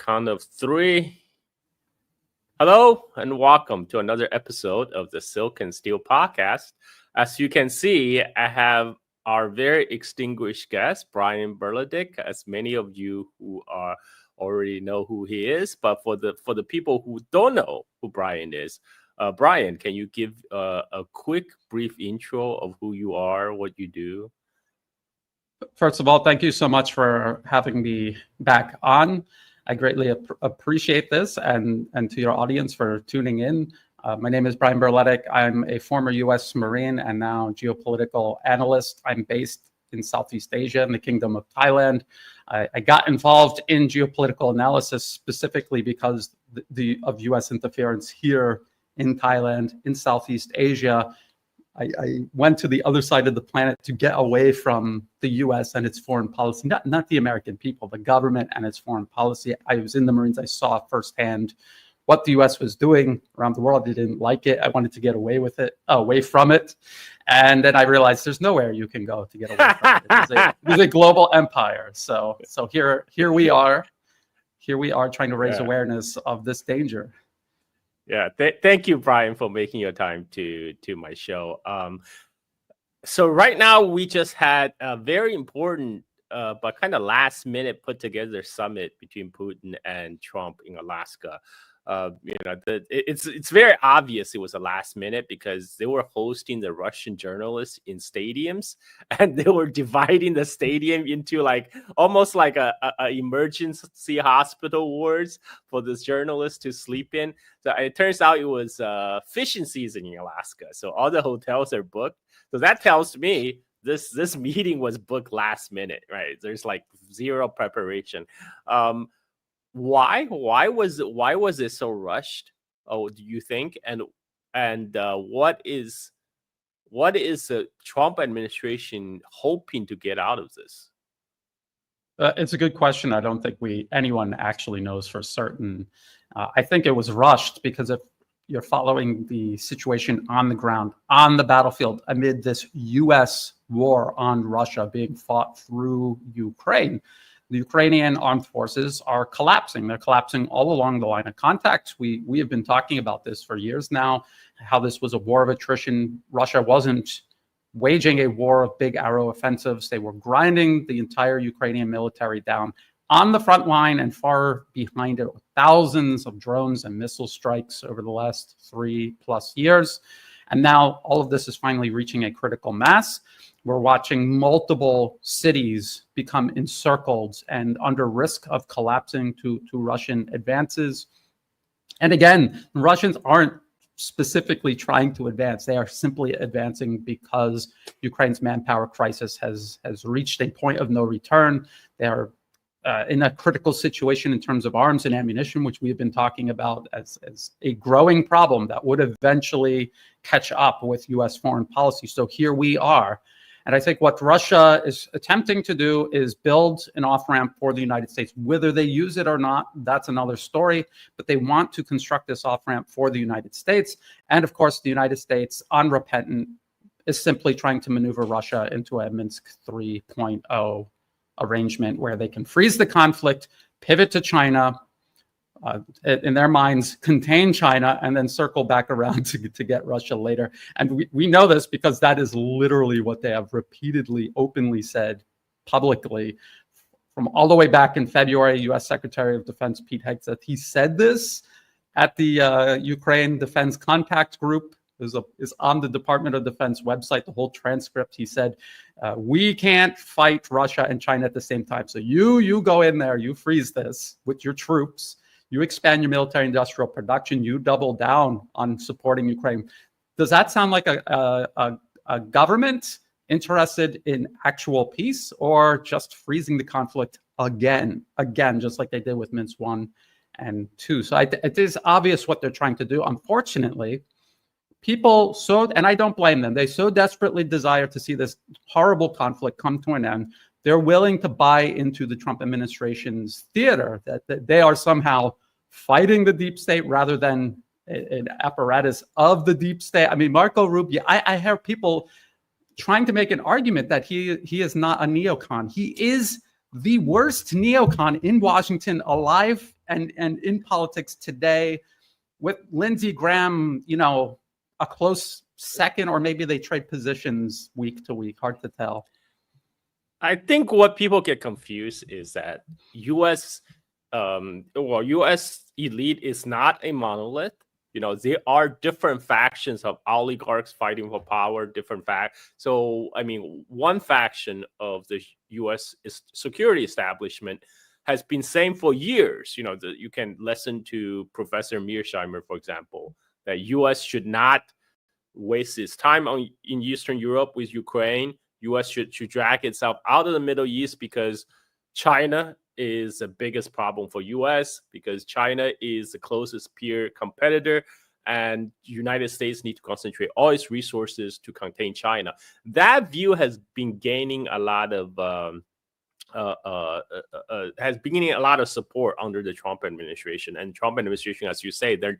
count of three. Hello and welcome to another episode of the Silk and Steel podcast. As you can see, I have our very extinguished guest, Brian Berletic, as many of you who are already know who he is. But for the people who don't know who Brian is, Brian, can you give a quick, brief intro of who you are, what you do? First of all, thank you so much for having me back on. I greatly appreciate this, and to your audience for tuning in. My name is Brian Berletic. I'm a former U.S. Marine and now geopolitical analyst. I'm based in Southeast Asia in the Kingdom of Thailand. I got involved in geopolitical analysis specifically because of U.S. interference here in Thailand, in Southeast Asia. I went to the other side of the planet to get away from the U.S. and its foreign policy, not the American people, the government and its foreign policy. I was in the Marines. I saw firsthand what the U.S. was doing around the world. I didn't like it. I wanted to get away from it. And then I realized there's nowhere you can go to get away from it. It was a global empire. So here we are. Here we are trying to raise awareness of this danger. Yeah, thank you, Brian, for making your time to my show. So right now we just had a very important but kind of last minute put together summit between Putin and Trump in Alaska. It's very obvious it was a last minute because they were hosting the Russian journalists in stadiums, and they were dividing the stadium into almost like a emergency hospital wards for this journalist to sleep in. So it turns out it was fishing season in Alaska, so all the hotels are booked. So that tells me this meeting was booked last minute, right? There's zero preparation. Why was it so rushed? Oh, do you think? And what is the Trump administration hoping to get out of this? It's a good question. I don't think anyone actually knows for certain. I think it was rushed because if you're following the situation on the ground, on the battlefield, amid this U.S. war on Russia being fought through Ukraine, the Ukrainian armed forces are collapsing. They're collapsing all along the line of contact. We have been talking about this for years now, how this was a war of attrition. Russia wasn't waging a war of big arrow offensives. They were grinding the entire Ukrainian military down on the front line and far behind it, with thousands of drones and missile strikes over the last 3+ years. And now all of this is finally reaching a critical mass. We're watching multiple cities become encircled and under risk of collapsing to Russian advances. And again, the Russians aren't specifically trying to advance. They are simply advancing because Ukraine's manpower crisis has reached a point of no return. They are in a critical situation in terms of arms and ammunition, which we've been talking about as a growing problem that would eventually catch up with U.S. foreign policy. So here we are. And I think what Russia is attempting to do is build an off-ramp for the United States. Whether they use it or not, that's another story. But they want to construct this off-ramp for the United States. And of course, the United States, unrepentant, is simply trying to maneuver Russia into a Minsk 3.0 arrangement where they can freeze the conflict, pivot to China, in their minds, contain China, and then circle back around to get Russia later. And we know this because that is literally what they have repeatedly, openly said publicly. From all the way back in February, U.S. Secretary of Defense Pete Hegseth, he said this at the Ukraine Defense Contact Group. Is on the Department of Defense website, the whole transcript. He said, we can't fight Russia and China at the same time. So you go in there, you freeze this with your troops, you expand your military industrial production, you double down on supporting Ukraine. Does that sound like a government interested in actual peace, or just freezing the conflict again, just like they did with Minsk 1 and 2? So it is obvious what they're trying to do. Unfortunately, people and I don't blame them, they so desperately desire to see this horrible conflict come to an end. They're willing to buy into the Trump administration's theater that they are somehow fighting the deep state rather than an apparatus of the deep state. I mean, Marco Rubio, I hear people trying to make an argument that he is not a neocon. He is the worst neocon in Washington alive and in politics today, with Lindsey Graham, a close second, or maybe they trade positions week to week. Hard to tell. I think what people get confused is that U.S. U.S. elite is not a monolith. There are different factions of oligarchs fighting for power, different So, one faction of the U.S. security establishment has been saying for years, you can listen to Professor Mearsheimer, for example, that U.S. should not waste its time in Eastern Europe with Ukraine. U.S. should drag itself out of the Middle East because China is the biggest problem for U.S. because China is the closest peer competitor, and United States need to concentrate all its resources to contain China. That view has been gaining a lot of support under the Trump administration. And Trump administration, as you say, they're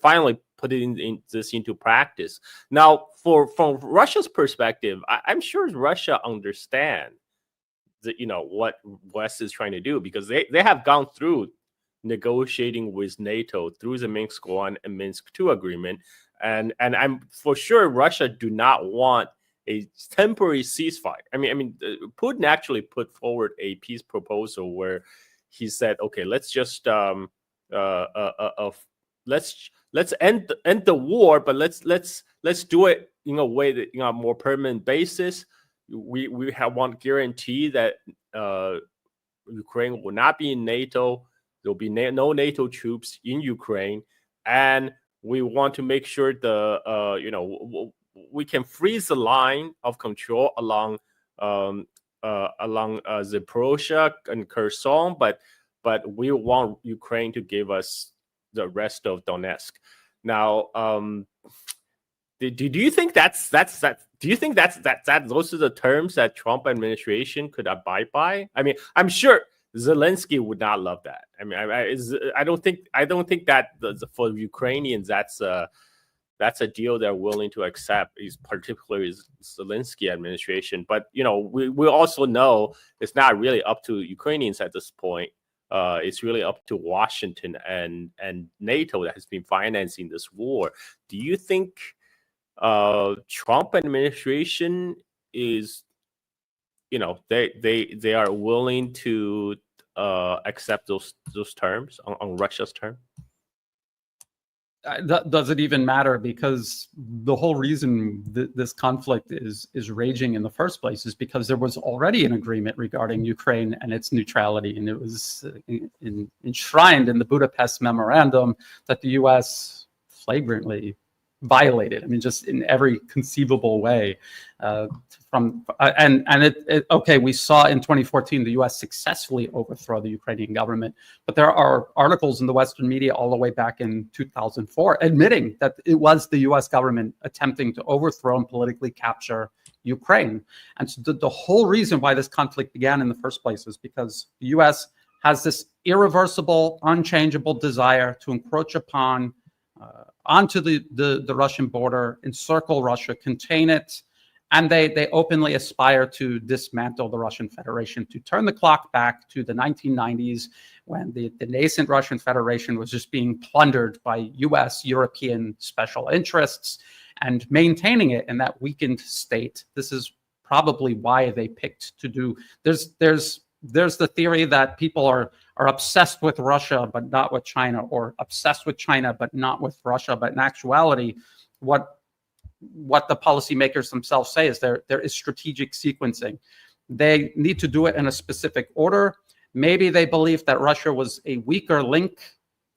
finally putting this into practice. Now, from Russia's perspective, I'm sure Russia understands what West is trying to do, because they have gone through negotiating with NATO through the Minsk I and Minsk II agreement, and I'm for sure Russia do not want a temporary ceasefire. Putin actually put forward a peace proposal where he said, okay, let's just let's end the war, but let's do it in a way that a more permanent basis. We want guarantee that Ukraine will not be in NATO. There will be no NATO troops in Ukraine, and we want to make sure we can freeze the line of control along Zaporozhye and Kherson, but we want Ukraine to give us the rest of Donetsk. Now, do you think that's do you think that those are the terms that Trump administration could abide by? I'm sure Zelensky would not love that. I don't think that for Ukrainians that's a deal they're willing to accept, is particularly Zelensky administration. But we also know it's not really up to Ukrainians at this point. It's really up to Washington and NATO that has been financing this war. Do you think Trump administration is, they are willing to accept those terms on Russia's term? Does it even matter? Because the whole reason this conflict is raging in the first place is because there was already an agreement regarding Ukraine and its neutrality, and it was enshrined in the Budapest Memorandum that the U.S. flagrantly violated. Just in every conceivable way. We saw in 2014 the U.S. successfully overthrow the Ukrainian government, but there are articles in the Western media all the way back in 2004 admitting that it was the U.S. government attempting to overthrow and politically capture Ukraine. And so the whole reason why this conflict began in the first place is because the U.S. has this irreversible, unchangeable desire to encroach upon onto the Russian border, encircle Russia, contain it, and they openly aspire to dismantle the Russian Federation, to turn the clock back to the 1990s when the nascent Russian Federation was just being plundered by US, European special interests, and maintaining it in that weakened state. This is probably why they picked to do. There's the theory that people are obsessed with Russia but not with China, or obsessed with China but not with Russia. But in actuality, what the policymakers themselves say is there is strategic sequencing. They need to do it in a specific order. Maybe they believe that Russia was a weaker link.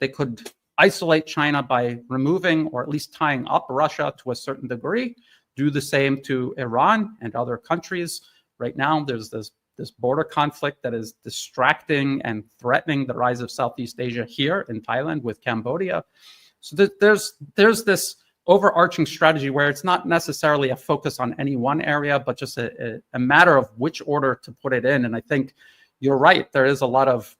They could isolate China by removing or at least tying up Russia to a certain degree. Do the same to Iran and other countries. Right now, there's this border conflict that is distracting and threatening the rise of Southeast Asia here in Thailand with Cambodia. So there's this overarching strategy where it's not necessarily a focus on any one area, but just a matter of which order to put it in. And I think you're right. There is a lot of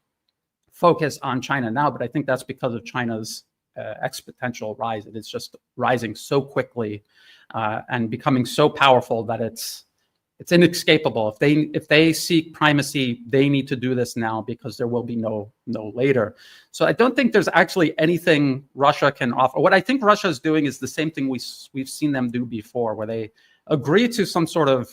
focus on China now, but I think that's because of China's exponential rise. It is just rising so quickly and becoming so powerful that it's it's inescapable. If they seek primacy, they need to do this now because there will be no later. So I don't think there's actually anything Russia can offer. What I think Russia is doing is the same thing we've seen them do before, where they agree to some sort of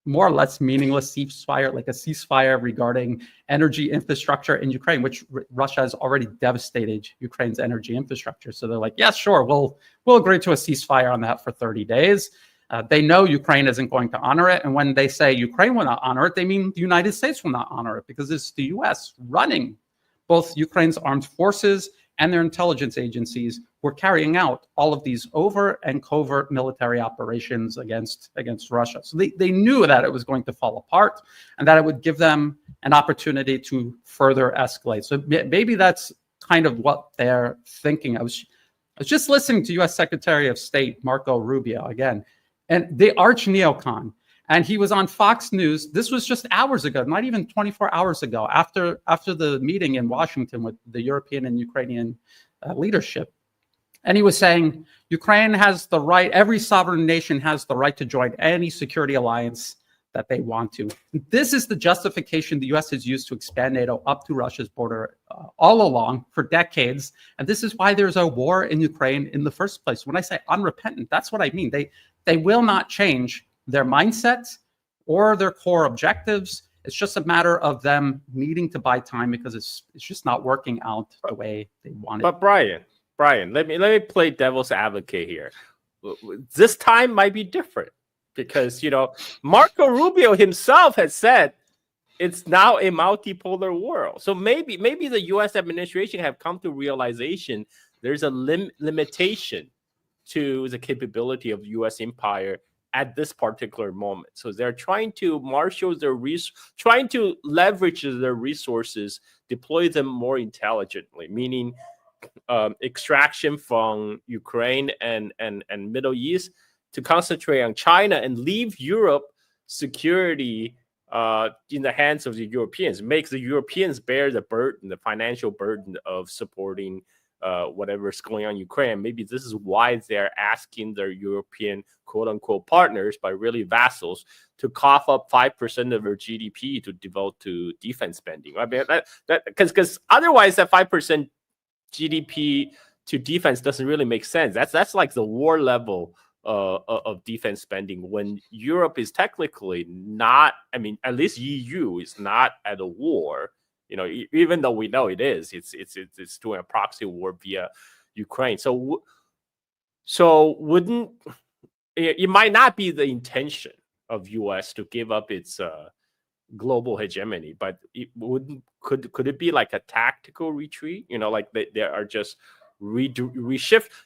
more or less meaningless ceasefire, like a ceasefire regarding energy infrastructure in Ukraine, which Russia has already devastated Ukraine's energy infrastructure. So they're like, yeah, sure, we'll agree to a ceasefire on that for 30 days. They know Ukraine isn't going to honor it. And when they say Ukraine will not honor it, they mean the United States will not honor it, because it's the US running both Ukraine's armed forces and their intelligence agencies were carrying out all of these overt and covert military operations against Russia. So they knew that it was going to fall apart and that it would give them an opportunity to further escalate. So maybe that's kind of what they're thinking. I was just listening to U.S. Secretary of State Marco Rubio again, and the arch neocon. And he was on Fox News. This was just hours ago, not even 24 hours ago, after the meeting in Washington with the European and Ukrainian leadership. And he was saying, Ukraine has the right, every sovereign nation has the right to join any security alliance that they want to. This is the justification the US has used to expand NATO up to Russia's border all along for decades. And this is why there's a war in Ukraine in the first place. When I say unrepentant, that's what I mean. They will not change their mindset or their core objectives. It's just a matter of them needing to buy time because it's just not working out the way they want it. But Brian, let me play devil's advocate here. This time might be different because, Marco Rubio himself has said it's now a multipolar world. So maybe the U.S. administration have come to realization there's a limitation to the capability of U.S. empire at this particular moment. So they're trying to marshal trying to leverage their resources, deploy them more intelligently, meaning extraction from Ukraine and Middle East to concentrate on China and leave Europe security in the hands of the Europeans. Makes the Europeans bear the burden, the financial burden of supporting whatever's going on in Ukraine. Maybe this is why they're asking their European quote-unquote partners, but really vassals, to cough up 5% of their GDP to devote to defense spending. I mean, because otherwise that 5% GDP to defense doesn't really make sense. That's like the war level of defense spending when Europe is technically not. I mean, at least EU is not at a war. Even though we know it is, it's doing a proxy war via Ukraine. So wouldn't it might not be the intention of U.S. to give up its global hegemony, but could it be like a tactical retreat? Like they are just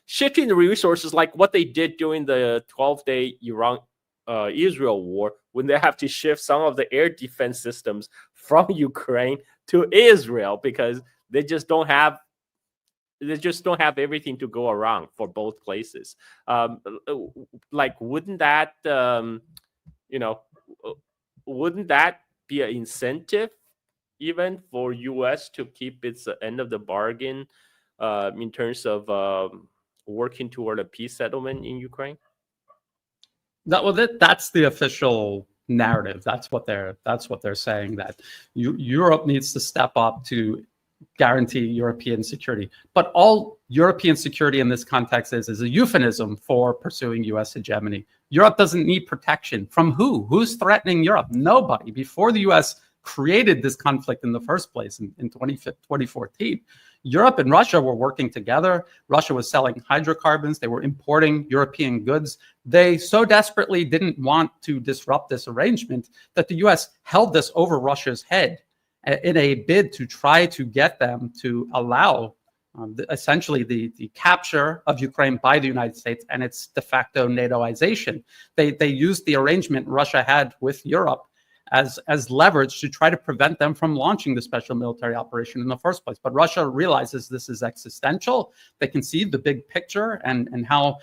shifting the resources, like what they did during the 12-day Iran Israel war, when they have to shift some of the air defense systems from Ukraine to Israel because they just don't have everything to go around for both places. Like, wouldn't that be an incentive even for U.S. to keep its end of the bargain in terms of working toward a peace settlement in Ukraine? That's the official narrative. That's what they're saying, that Europe needs to step up to guarantee European security. But all European security in this context is a euphemism for pursuing U.S. hegemony. Europe doesn't need protection. From who? Who's threatening Europe? Nobody. Before the U.S. created this conflict in the first place in 2014, Europe and Russia were working together. Russia was selling hydrocarbons. They were importing European goods. They so desperately didn't want to disrupt this arrangement that the U.S. held this over Russia's head in a bid to try to get them to allow essentially the capture of Ukraine by the United States and its de facto NATOization. They used the arrangement Russia had with Europe as leverage to try to prevent them from launching the special military operation in the first place. But Russia realizes this is existential. They can see the big picture and how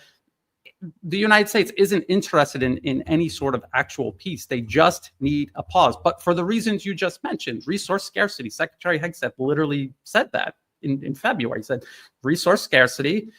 the United States isn't interested in any sort of actual peace. They just need a pause. But for the reasons you just mentioned, resource scarcity. Secretary Hegseth literally said that in February. He said, resource scarcity,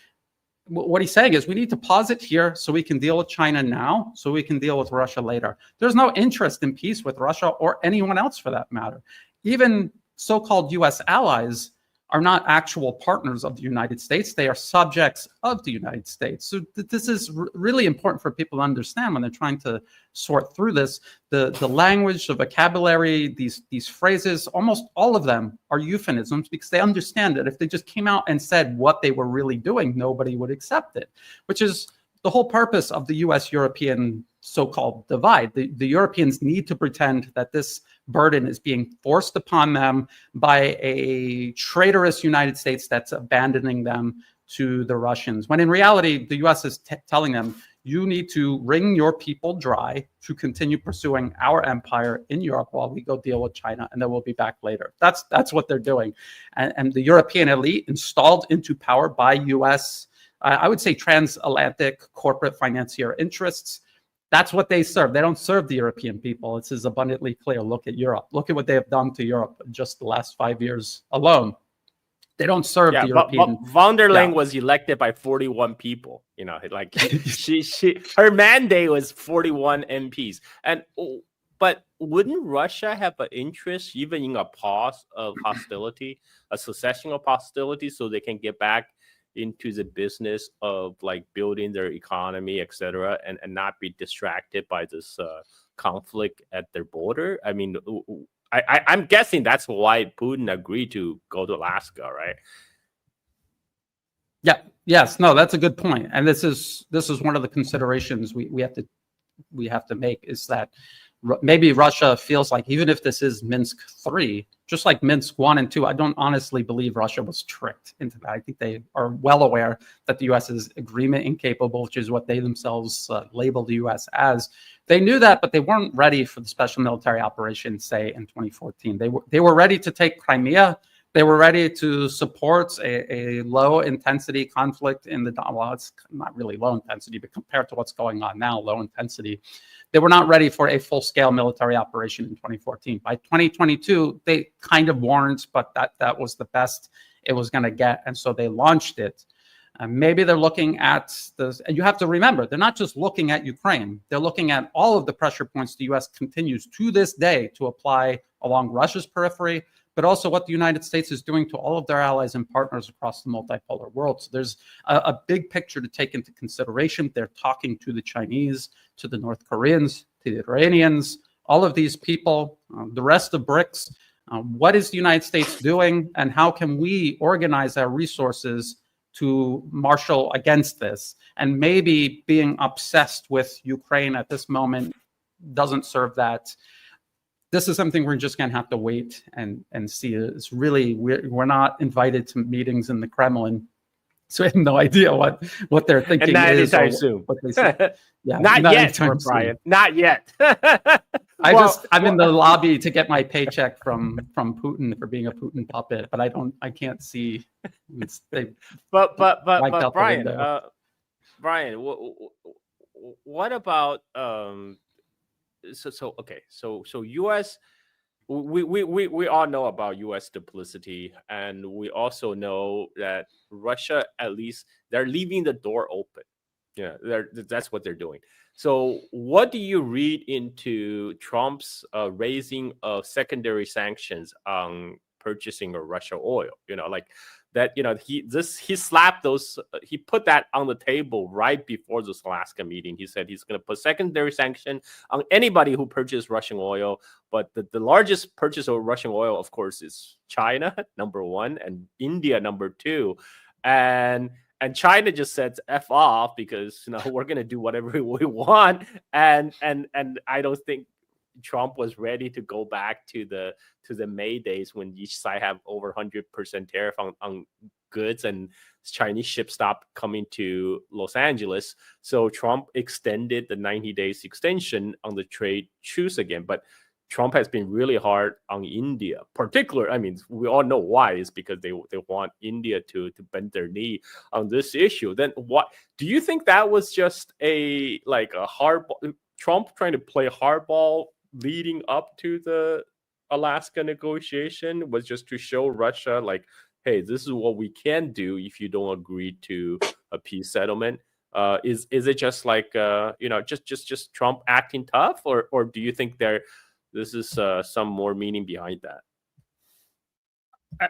what he's saying is we need to pause it here so we can deal with China now, so we can deal with Russia later. There's no interest in peace with Russia or anyone else for that matter. Even so-called US allies are not actual partners of the United States. They are subjects of the United States. So this is really important for people to understand when they're trying to sort through this. The language, the vocabulary, these phrases, almost all of them are euphemisms because they understand that if they just came out and said what they were really doing, nobody would accept it, which is the whole purpose of the US-European so-called divide. The Europeans need to pretend that this burden is being forced upon them by a traitorous United States that's abandoning them to the Russians, when in reality, the US is telling them, you need to wring your people dry to continue pursuing our empire in Europe while we go deal with China, and then we'll be back later. That's what they're doing. And the European elite installed into power by US, I would say transatlantic corporate financier interests, that's what they serve. They don't serve the European people. It's as abundantly clear. Look at Europe. Look at what they have done to Europe in just the last 5 years alone. They don't serve the European. But von der Leyen was elected by 41 people. You know, like her mandate was 41 MPs. But wouldn't Russia have an interest even in a pause of hostility, a cessation of hostility, so they can get back into the business of like building their economy, etc., and not be distracted by this conflict at their border? I mean, I'm guessing that's why Putin agreed to go to Alaska, right? Yeah. Yes. No, that's a good point. And this is one of the considerations we have to make, is that maybe Russia feels like, even if this is Minsk 3, just like Minsk 1 and 2, I don't honestly believe Russia was tricked into that. I think they are well aware that the U.S. is agreement incapable, which is what they themselves label the U.S. as. They knew that, but they weren't ready for the special military operation, say, in 2014. They were ready to take Crimea. They were ready to support a low-intensity conflict in the Donbass. Well, it's not really low intensity, but compared to what's going on now, low intensity. They were not ready for a full-scale military operation in 2014. By 2022, they kind of warned, but that was the best it was going to get, and so they launched it. Maybe they're looking at this, and you have to remember, they're not just looking at Ukraine. They're looking at all of the pressure points the U.S. continues to this day to apply along Russia's periphery, but also what the United States is doing to all of their allies and partners across the multipolar world. So there's a big picture to take into consideration. They're talking to the Chinese, to the North Koreans, to the Iranians, all of these people, the rest of BRICS. What is the United States doing, and how can we organize our resources to marshal against this? And maybe being obsessed with Ukraine at this moment doesn't serve that. This is something we're just going to have to wait and see. It's really, we're not invited to meetings in the Kremlin, so I have no idea what they're thinking. And not anytime soon. What they say. Yeah, not yet, Brian. Not yet. I'm in the lobby to get my paycheck from Putin for being a Putin puppet, but I can't see. But Brian, what about So U.S. We all know about U.S. duplicity, and we also know that Russia, at least, they're leaving the door open. Yeah, that's what they're doing. So what do you read into Trump's raising of secondary sanctions on purchasing of Russia oil? You know, like that, you know, he slapped those, he put that on the table right before this Alaska meeting. He said he's going to put secondary sanction on anybody who purchased Russian oil. But the largest purchase of Russian oil, of course, is China, number one, and India, number two. And China just said F off, because, you know, we're going to do whatever we want. And I don't think Trump was ready to go back to the May days when each side have over 100% tariff on goods, and Chinese ships stopped coming to Los Angeles. So Trump extended the 90 days extension on the trade truce again. But Trump has been really hard on India, particular. I mean, we all know why. It's because they want India to bend their knee on this issue. Then what do you think that was just a hardball, Trump trying to play hardball leading up to the Alaska negotiation, was just to show Russia, like, hey, this is what we can do if you don't agree to a peace settlement. Is it just like just Trump acting tough, or do you think this is some more meaning behind that?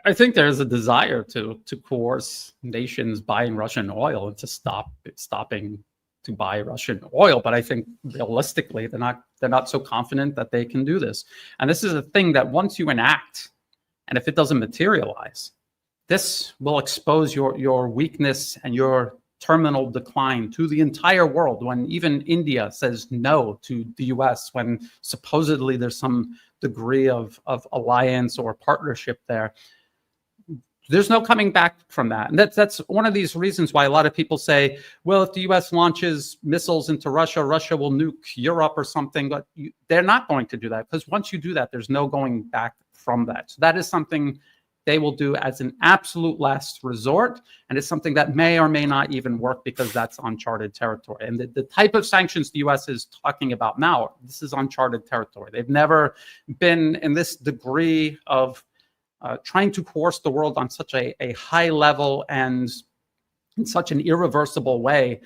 I think there's a desire to coerce nations buying Russian oil into stopping to buy Russian oil. But I think realistically, they're not so confident that they can do this. And this is a thing that once you enact, and if it doesn't materialize, this will expose your weakness and your terminal decline to the entire world. When even India says no to the US, when supposedly there's some degree of alliance or partnership there, there's no coming back from that. And that's one of these reasons why a lot of people say, well, if the US launches missiles into Russia, Russia will nuke Europe or something. But they're not going to do that, because once you do that, there's no going back from that. So that is something they will do as an absolute last resort. And it's something that may or may not even work, because that's uncharted territory. And the type of sanctions the US is talking about now, this is uncharted territory. They've never been in this degree of trying to coerce the world on such a high level and in such an irreversible way.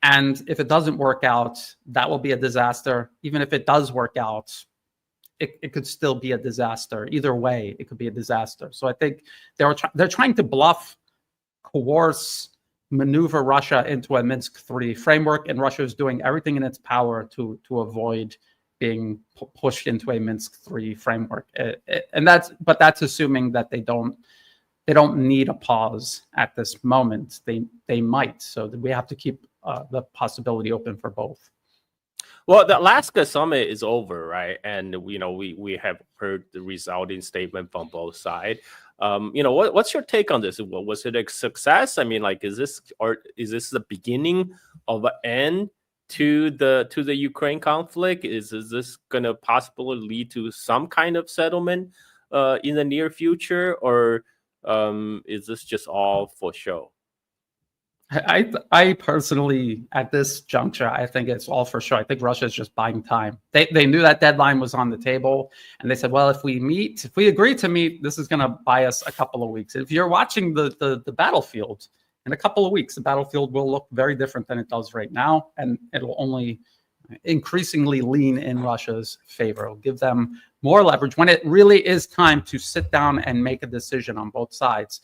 And if it doesn't work out, that will be a disaster. Even if it does work out, it could still be a disaster. Either way, it could be a disaster. So I think they're trying to bluff, coerce, maneuver Russia into a Minsk III framework, and Russia is doing everything in its power to avoid being pushed into a Minsk III framework. And that's assuming that they don't need a pause at this moment. They might. So we have to keep the possibility open for both. Well, the Alaska summit is over, right? And we have heard the resulting statement from both sides. What's your take on this? Was it a success? I mean, like, is this the beginning of an end to the Ukraine conflict? Is this going to possibly lead to some kind of settlement in the near future, or is this just all for show? I personally, at this juncture, I think it's all for show. I think Russia is just buying time. They knew that deadline was on the table, and they said, well, if we agree to meet, this is going to buy us a couple of weeks. If you're watching the battlefield, in a couple of weeks, the battlefield will look very different than it does right now, and it'll only increasingly lean in Russia's favor. It'll give them more leverage. When it really is time to sit down and make a decision on both sides,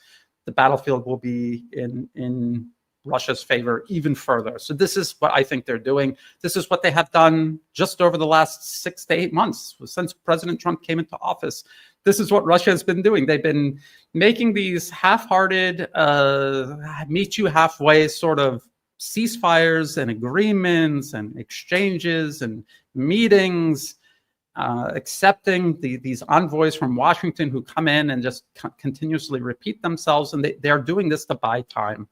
the battlefield will be in Russia's favor even further. So this is what I think they're doing. This is what they have done just over the last 6 to 8 months since President Trump came into office. This is what Russia has been doing. They've been making these half-hearted, meet you halfway sort of ceasefires and agreements and exchanges and meetings, accepting these envoys from Washington who come in and just continuously repeat themselves. And they're doing this to buy time.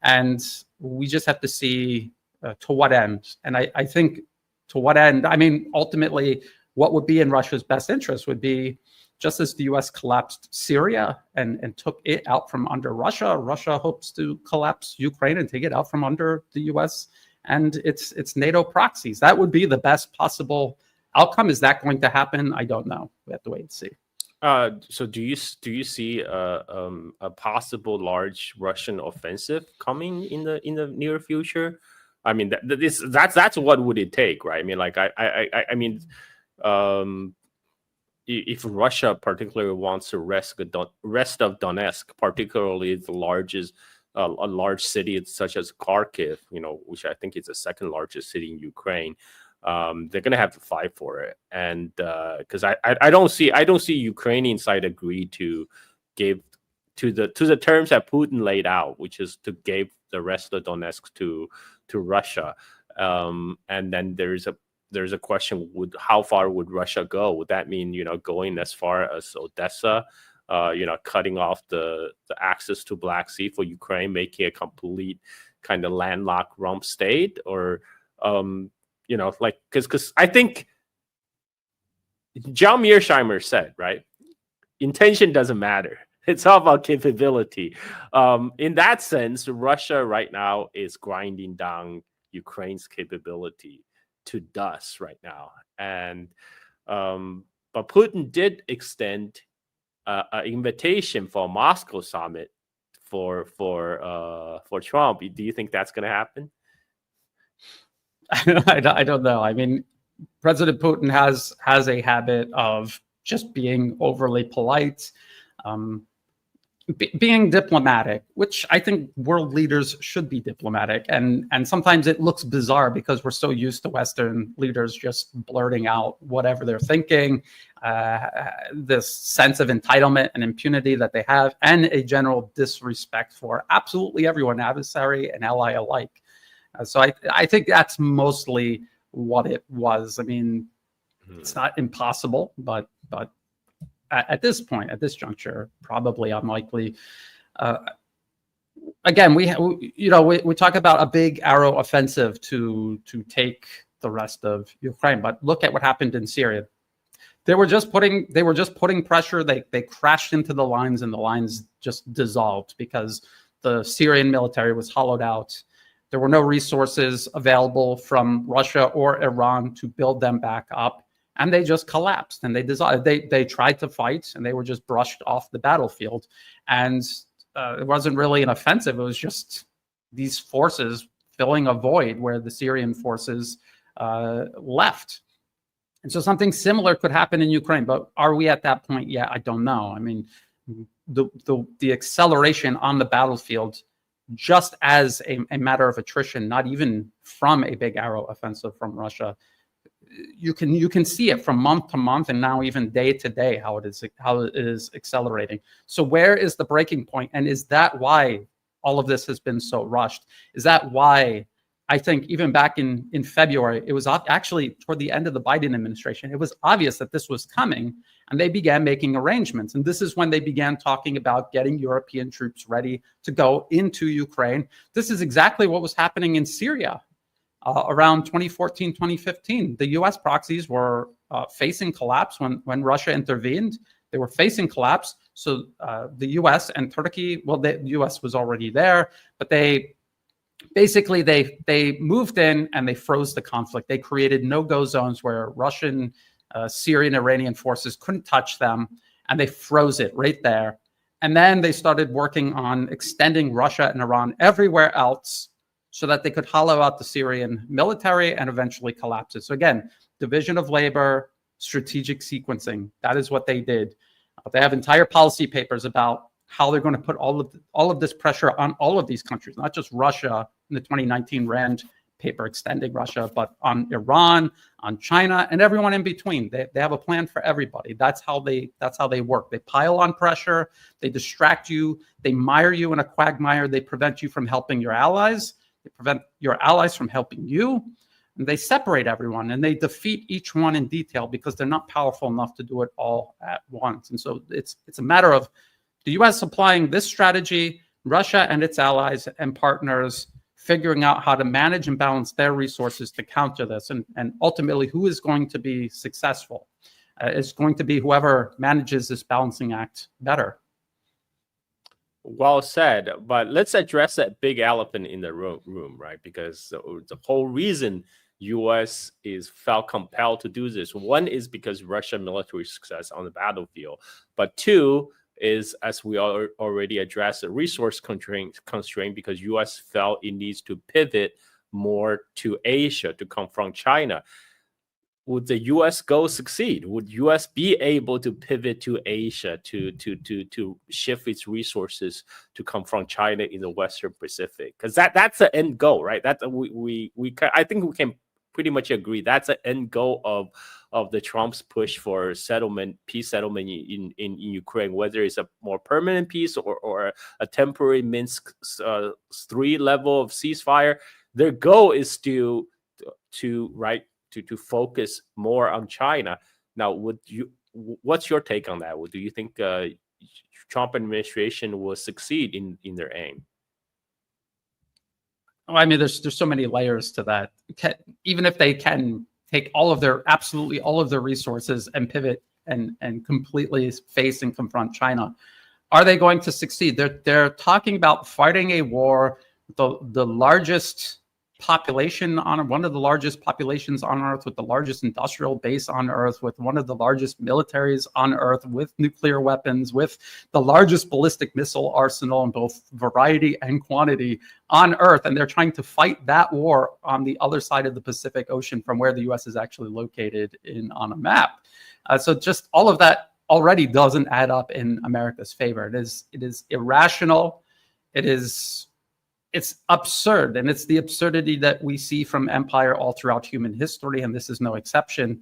And we just have to see to what end. And I think to what end, I mean, ultimately, what would be in Russia's best interest would be, just as the US collapsed Syria and took it out from under Russia, Russia hopes to collapse Ukraine and take it out from under the US and its NATO proxies. That would be the best possible outcome. Is that going to happen? I don't know. We have to wait and see. So do you see a possible large Russian offensive coming in the near future? I mean, that's what would it take, right? I mean, like I mean, if Russia particularly wants to rest of Donetsk, particularly the largest a large city such as Kharkiv, which I think is the second largest city in Ukraine. They're gonna have to fight for it, and because I don't see Ukrainian side agree to give to the terms that Putin laid out, which is to give the rest of Donetsk to Russia, and then there's a question: how far would Russia go? Would that mean going as far as Odessa, cutting off the access to Black Sea for Ukraine, making a complete kind of landlocked rump state, or because I think John Mearsheimer said, right, intention doesn't matter. It's all about capability. In that sense, Russia right now is grinding down Ukraine's capability to dust right now. And but Putin did extend an invitation for a Moscow summit for Trump. Do you think that's going to happen? I don't know. I mean, President Putin has a habit of just being overly polite, being diplomatic, which I think world leaders should be diplomatic. And sometimes it looks bizarre because we're so used to Western leaders just blurting out whatever they're thinking, this sense of entitlement and impunity that they have, and a general disrespect for absolutely everyone, adversary and ally alike. So I think that's mostly what it was. I mean, it's not impossible, but at this point, at this juncture, probably unlikely. Again, we talk about a big arrow offensive to take the rest of Ukraine, but look at what happened in Syria. They were just putting pressure. They crashed into the lines, and the lines just dissolved because the Syrian military was hollowed out. There were no resources available from Russia or Iran to build them back up, and they just collapsed and they dissolved. They tried to fight, and they were just brushed off the battlefield. And it wasn't really an offensive. It was just these forces filling a void where the Syrian forces left. And so something similar could happen in Ukraine. But are we at that point yet? I don't know. I mean, the acceleration on the battlefield, just as a matter of attrition, not even from a big arrow offensive from Russia, you can see it from month to month, and now even day to day how it is accelerating. So where is the breaking point? And is that why all of this has been so rushed? Is that why I think even back in February, it was actually toward the end of the Biden administration, it was obvious that this was coming, and they began making arrangements. And this is when they began talking about getting European troops ready to go into Ukraine. This is exactly what was happening in Syria around 2014, 2015. The U.S. proxies were facing collapse when Russia intervened. They were facing collapse. So the U.S. and Turkey, well, the U.S. was already there, but they moved in and they froze the conflict. They created no-go zones where Russian, Syrian, Iranian forces couldn't touch them, and they froze it right there. And then they started working on extending Russia and Iran everywhere else so that they could hollow out the Syrian military and eventually collapse it. So again, division of labor, strategic sequencing, that is what they did. They have entire policy papers about how they're going to put all of this pressure on all of these countries, not just Russia in the 2019 RAND paper extending Russia, but on Iran, on China, and everyone in between. They have a plan for everybody. That's how they work. They pile on pressure, they distract you, they mire you in a quagmire, they prevent you from helping your allies, they prevent your allies from helping you, and they separate everyone, and they defeat each one in detail because they're not powerful enough to do it all at once. And so it's a matter of the U.S. applying this strategy, Russia and its allies and partners figuring out how to manage and balance their resources to counter this. And ultimately, who is going to be successful? It's going to be whoever manages this balancing act better. Well said. But let's address that big elephant in the room, right? Because the whole reason U.S. felt compelled to do this, one is because Russian military success on the battlefield, but two is, as we already addressed, a resource constraint because U.S. felt it needs to pivot more to Asia to confront China. Would the U.S. goal succeed? Would U.S. be able to pivot to Asia to shift its resources to confront China in the Western Pacific? Because that's the end goal, right? That I think we can pretty much agree that's the end goal of the Trump's push for peace settlement in Ukraine, whether it's a more permanent peace or a temporary Minsk 3 level of ceasefire. Their goal is to focus more on China. Now, what's your take on that? Do you think Trump administration will succeed in their aim? I mean, there's so many layers to that. Even if they can take absolutely all of their resources and pivot and completely face and confront China, are they going to succeed? They're talking about fighting a war, the largest population on one of the largest populations on Earth, with the largest industrial base on Earth, with one of the largest militaries on Earth, with nuclear weapons, with the largest ballistic missile arsenal in both variety and quantity on Earth. And they're trying to fight that war on the other side of the Pacific Ocean from where the US is actually located on a map. So just all of that already doesn't add up in America's favor. It is irrational. It's absurd, and it's the absurdity that we see from empire all throughout human history, and this is no exception.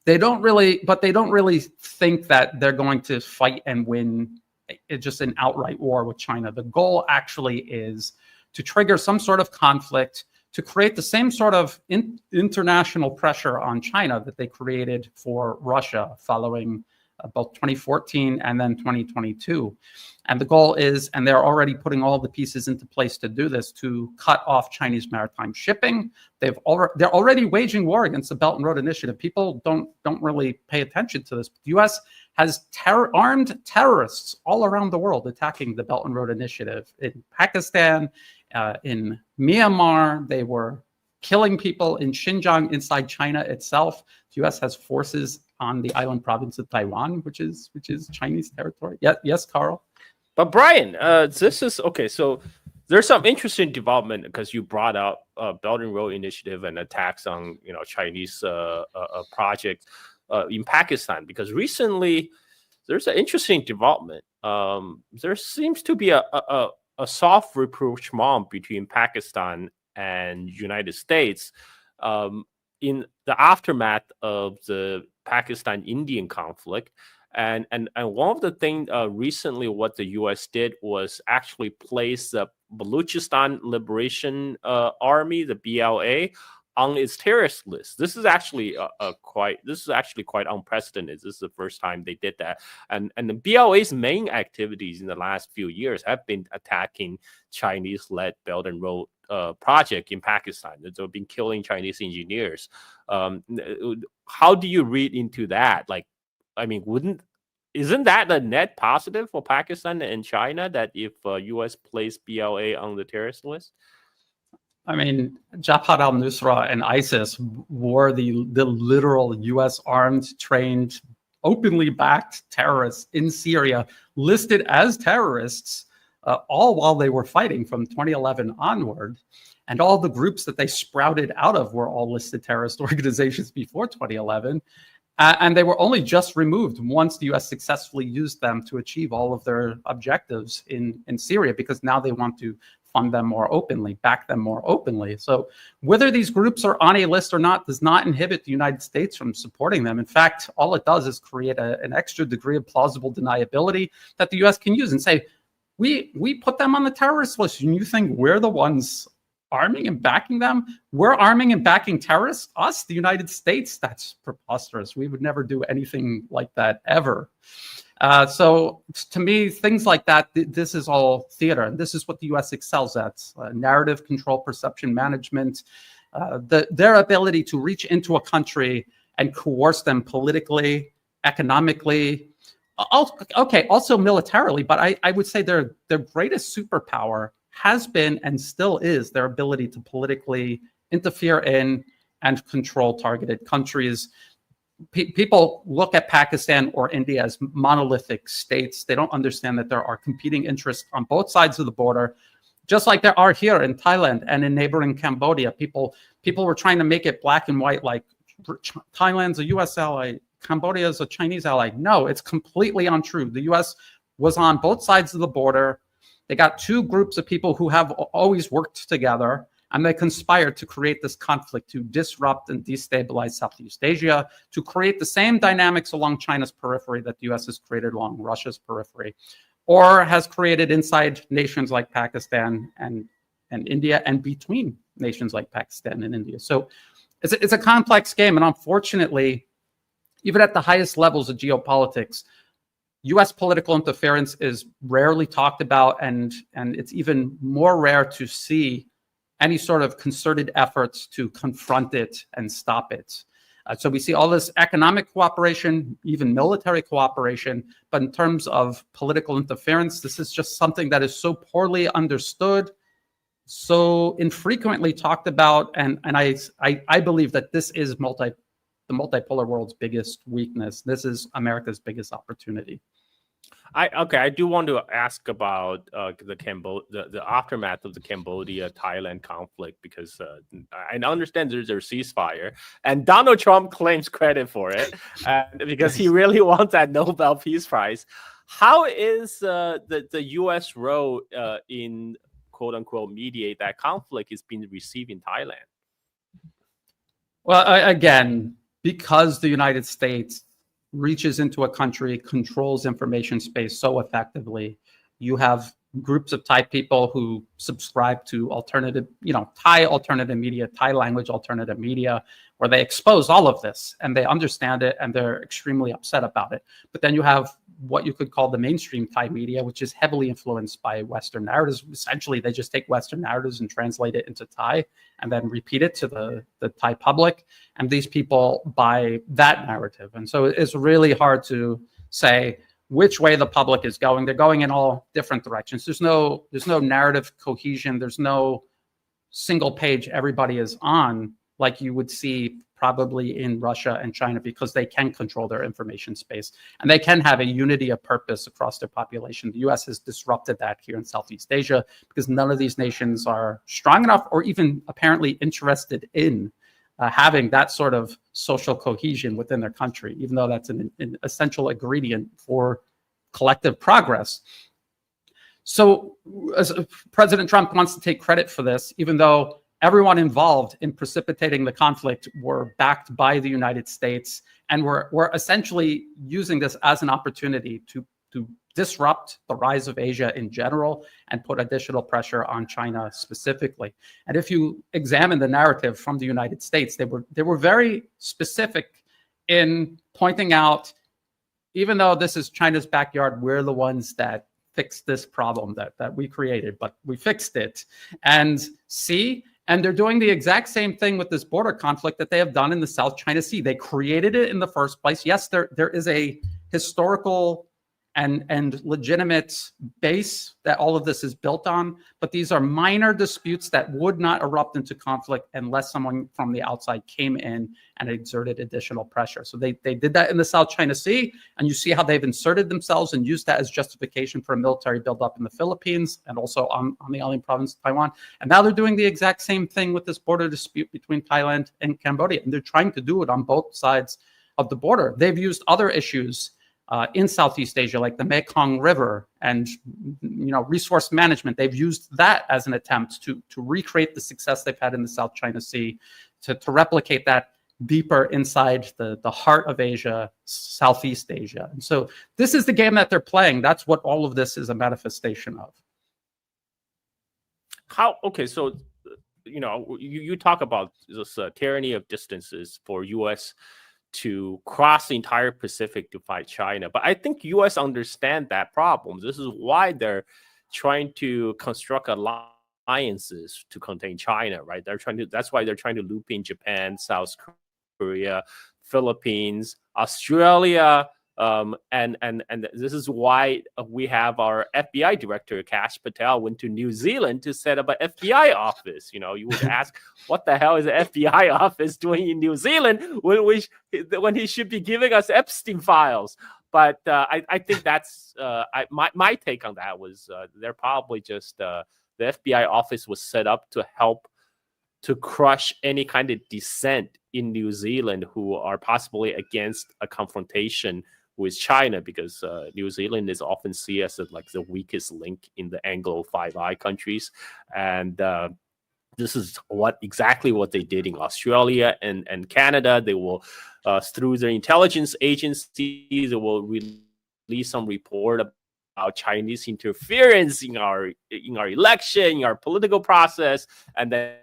They don't really think that they're going to fight and win just an outright war with China. The goal actually is to trigger some sort of conflict, to create the same sort of international pressure on China that they created for Russia following both 2014 and then 2022. And the goal is, and they're already putting all the pieces into place to do this, to cut off Chinese maritime shipping. They're already waging war against the Belt and Road Initiative. People don't really pay attention to this. The U.S. has armed terrorists all around the world attacking the Belt and Road Initiative. In Pakistan, in Myanmar, they were killing people in Xinjiang, inside China itself. The U.S. has forces on the island province of Taiwan, which is Chinese territory. Yes, Carl. But Brian, this is okay. So there's some interesting development because you brought up Belt and Road Initiative and attacks on Chinese projects in Pakistan. Because recently there's an interesting development. There seems to be a soft rapprochement between Pakistan and United States in the aftermath of the Pakistan-Indian conflict. And one of the things recently what the U.S. did was actually place the Baluchistan Liberation Army, the BLA, on its terrorist list. This is actually quite unprecedented. This is the first time they did that. And the BLA's main activities in the last few years have been attacking Chinese-led Belt and Road project in Pakistan. They've been killing Chinese engineers. How do you read into that? Like, I mean, isn't that a net positive for Pakistan and China that if U.S. placed BLA on the terrorist list? I mean, Jabhat al-Nusra and ISIS were the literal U.S. armed, trained, openly backed terrorists in Syria, listed as terrorists, all while they were fighting from 2011 onward. And all the groups that they sprouted out of were all listed terrorist organizations before 2011. And they were only just removed once the U.S. successfully used them to achieve all of their objectives in Syria, because now they want to fund them more openly, back them more openly. So whether these groups are on a list or not does not inhibit the United States from supporting them. In fact, all it does is create an extra degree of plausible deniability that the U.S. can use and say, we put them on the terrorist list, and you think we're the ones arming and backing them? We're arming and backing terrorists? Us, the United States? That's preposterous. We would never do anything like that ever. So to me, things like that, this is all theater. And this is what the U.S. excels at. Narrative control, perception management, their ability to reach into a country and coerce them politically, economically, okay, also militarily. But I would say their greatest superpower has been and still is their ability to politically interfere in and control targeted countries. People look at Pakistan or India as monolithic states. They don't understand that there are competing interests on both sides of the border, just like there are here in Thailand and in neighboring Cambodia. People were trying to make it black and white, like Thailand's a U.S. ally, Cambodia is a Chinese ally. No, it's completely untrue. The U.S. was on both sides of the border. They got two groups of people who have always worked together, and they conspired to create this conflict to disrupt and destabilize Southeast Asia, to create the same dynamics along China's periphery that the U.S. has created along Russia's periphery, or has created inside nations like Pakistan and India, and between nations like Pakistan and India. So it's a complex game, and unfortunately, even at the highest levels of geopolitics, U.S. political interference is rarely talked about, and it's even more rare to see any sort of concerted efforts to confront it and stop it. So we see all this economic cooperation, even military cooperation, but in terms of political interference, this is just something that is so poorly understood so infrequently talked about, and I believe that this is the multipolar world's biggest weakness. This is America's biggest opportunity. I do want to ask about the aftermath of the Cambodia Thailand conflict, because I understand there's a ceasefire and Donald Trump claims credit for it, and because he really wants that Nobel Peace Prize. How is the U.S. role in quote unquote mediate that conflict is being received in Thailand? Well, again, because the United States reaches into a country, controls information space so effectively, you have groups of Thai people who subscribe to alternative, Thai alternative media, Thai language alternative media, where they expose all of this and they understand it and they're extremely upset about it. But then you have what you could call the mainstream Thai media, which is heavily influenced by Western narratives. Essentially, they just take Western narratives and translate it into Thai and then repeat it to the Thai public. And these people buy that narrative. And so it's really hard to say which way the public is going. They're going in all different directions. There's no narrative cohesion. There's no single page everybody is on like you would see probably in Russia and China, because they can control their information space and they can have a unity of purpose across their population. The US has disrupted that here in Southeast Asia because none of these nations are strong enough or even apparently interested in having that sort of social cohesion within their country, even though that's an essential ingredient for collective progress. So President Trump wants to take credit for this, even though everyone involved in precipitating the conflict were backed by the United States, and we're essentially using this as an opportunity to disrupt the rise of Asia in general and put additional pressure on China specifically. And if you examine the narrative from the United States, they were very specific in pointing out, even though this is China's backyard, we're the ones that fixed this problem that we created, but we fixed it. And they're doing the exact same thing with this border conflict that they have done in the South China Sea. They created it in the first place. Yes, there is a historical and legitimate base that all of this is built on, but these are minor disputes that would not erupt into conflict unless someone from the outside came in and exerted additional pressure. So they did that in the South China Sea, and you see how they've inserted themselves and used that as justification for a military buildup in the Philippines and also on the island province of Taiwan. And now they're doing the exact same thing with this border dispute between Thailand and Cambodia, and they're trying to do it on both sides of the border. They've used other issues in Southeast Asia, like the Mekong River and resource management. They've used that as an attempt to recreate the success they've had in the South China Sea, to replicate that deeper inside the heart of Asia, Southeast Asia. And so this is the game that they're playing. That's what all of this is a manifestation of. So you talk about this tyranny of distances for U.S. to cross the entire Pacific to fight China. But I think U.S. understand that problem. This is why they're trying to construct alliances to contain China, right? That's why they're trying to loop in Japan, South Korea, Philippines, Australia, and this is why we have our FBI director, Kash Patel, went to New Zealand to set up an FBI office. You would ask, what the hell is an FBI office doing in New Zealand when he should be giving us Epstein files? But I think that's my take on that was they're probably just the FBI office was set up to help to crush any kind of dissent in New Zealand who are possibly against a confrontation with China, because New Zealand is often seen as like the weakest link in the Anglo Five Eyes countries, and this is exactly what they did in Australia and Canada. They will, through their intelligence agencies, they will release some report about Chinese interference in our election, in our political process, and then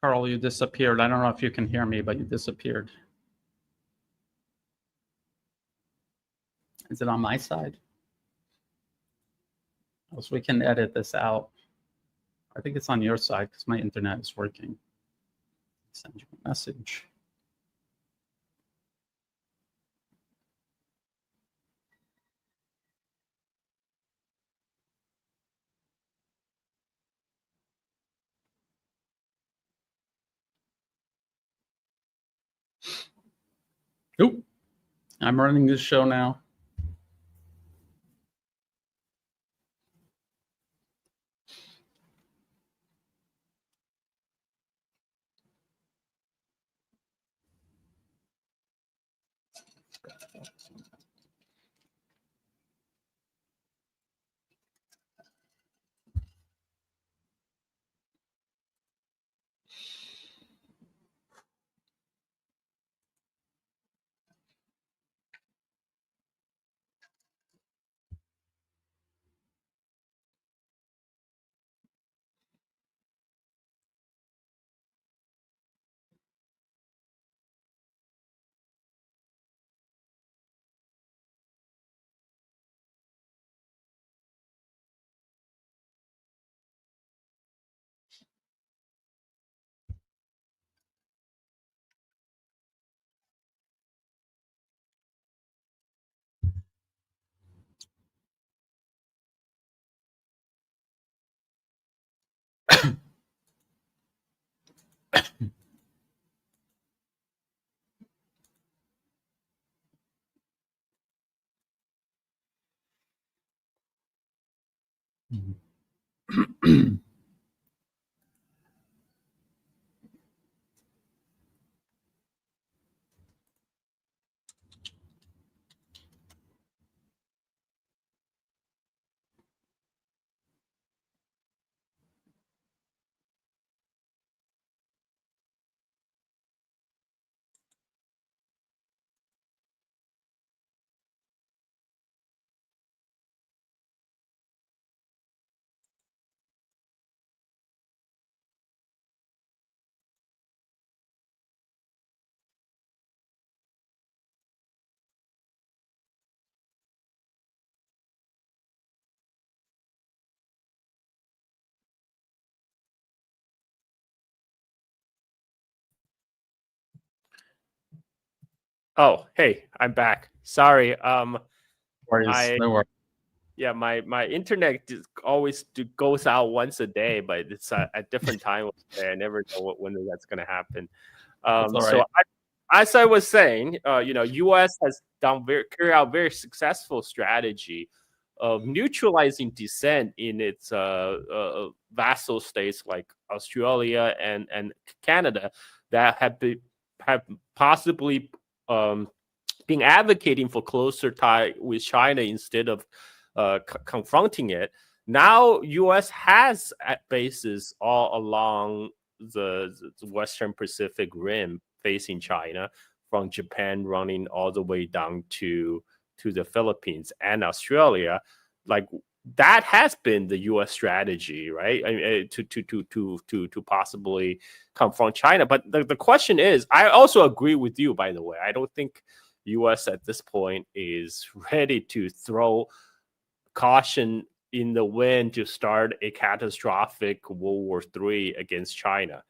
Carl, you disappeared. I don't know if you can hear me, but you disappeared. Is it on my side? Else we can edit this out. I think it's on your side because my internet is working. Send you a message. Oop. I'm running this show now. Oh, hey, I'm back. Sorry. Worries, I no worries. yeah, my internet just always goes out once a day, but it's at different time of the day. I never know when that's gonna happen. That's all So right. as I was saying, U.S. has carried out very successful strategy of neutralizing dissent in its vassal states like Australia and Canada that have possibly been advocating for closer tie with China instead of confronting it. Now, U.S. has bases all along the Western Pacific Rim facing China, from Japan running all the way down to the Philippines and Australia. Like that has been the U.S. strategy, right? I mean, to possibly confront China. But the question is, I also agree with you. By the way, I don't think U.S. at this point is ready to throw caution in the wind to start a catastrophic World War III against China.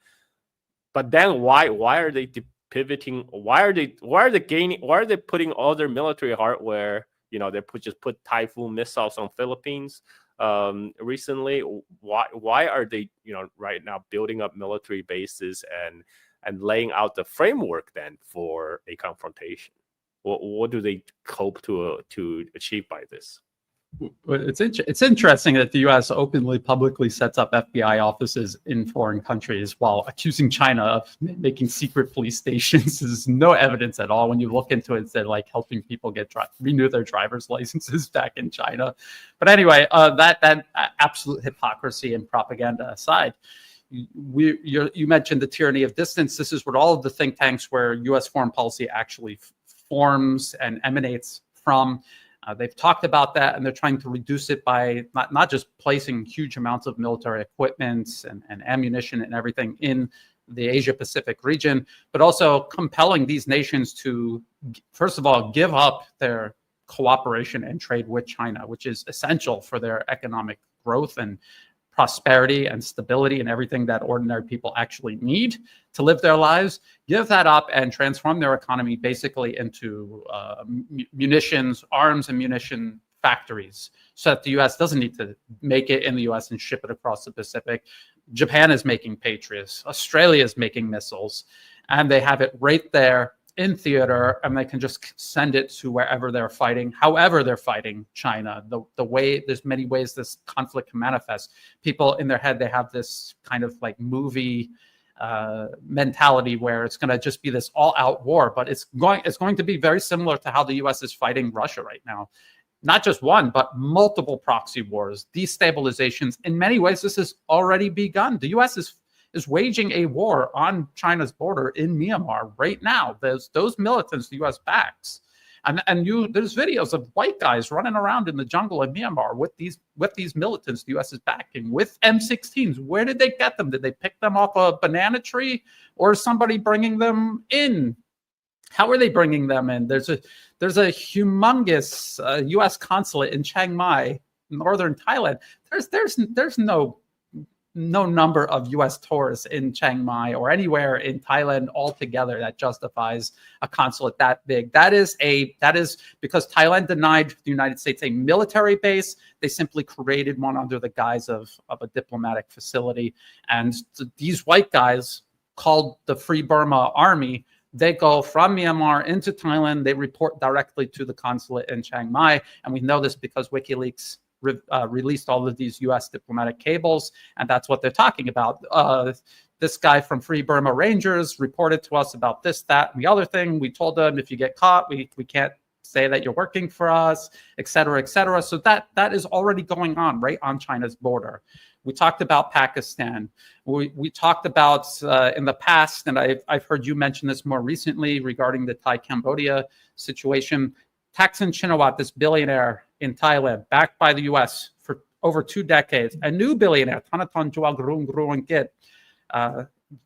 But then why are they pivoting? Why are they gaining? Why are they putting all their military hardware? They just put Typhoon missiles on Philippines recently. Why are they right now building up military bases and laying out the framework then for a confrontation? What do they hope to achieve by this? It's interesting that the U.S. openly, publicly sets up FBI offices in foreign countries while accusing China of making secret police stations. There's no evidence at all. When you look into it, they're like helping people renew their driver's licenses back in China. But anyway, that absolute hypocrisy and propaganda aside, you mentioned the tyranny of distance. This is what all of the think tanks where U.S. foreign policy actually forms and emanates from. They've talked about that, and they're trying to reduce it by not just placing huge amounts of military equipment and ammunition and everything in the Asia-Pacific region, but also compelling these nations to, first of all, give up their cooperation and trade with China, which is essential for their economic growth and prosperity and stability and everything that ordinary people actually need to live their lives, give that up and transform their economy basically into munitions, arms and munition factories, so that the U.S. doesn't need to make it in the U.S. and ship it across the Pacific. Japan is making Patriots. Australia is making missiles. And they have it right there in theater, and they can just send it to wherever they're fighting, however they're fighting China. The way, there's many ways this conflict can manifest. People in their head, they have this kind of like movie mentality where it's going to just be this all-out war, but it's going to be very similar to how the U.S. is fighting Russia right now. Not just one, but multiple proxy wars, destabilizations. In many ways, this has already begun. The U.S. is waging a war on China's border in Myanmar right now. There's those militants the U.S. backs, and there's videos of white guys running around in the jungle in Myanmar with these militants the U.S. is backing with M16s. Where did they get them? Did they pick them off a banana tree, or is somebody bringing them in? How are they bringing them in? There's a humongous U.S. consulate in Chiang Mai, northern Thailand. There's no number of U.S. tourists in Chiang Mai or anywhere in Thailand altogether that justifies a consulate that big. That is because Thailand denied the United States a military base. They simply created one under the guise of a diplomatic facility. And these white guys, called the Free Burma Army, they go from Myanmar into Thailand. They report directly to the consulate in Chiang Mai. And we know this because WikiLeaks released all of these U.S. diplomatic cables, and that's what they're talking about. This guy from Free Burma Rangers reported to us about this, that, and the other thing. We told them, if you get caught, we can't say that you're working for us, et cetera, et cetera. So that is already going on right on China's border. We talked about Pakistan. We talked about in the past, and I've heard you mention this more recently regarding the Thai-Cambodia situation. Thaksin Shinawatra, this billionaire in Thailand, backed by the U.S. for over 2 decades. A new billionaire, Thanathorn Juangruangruangkit,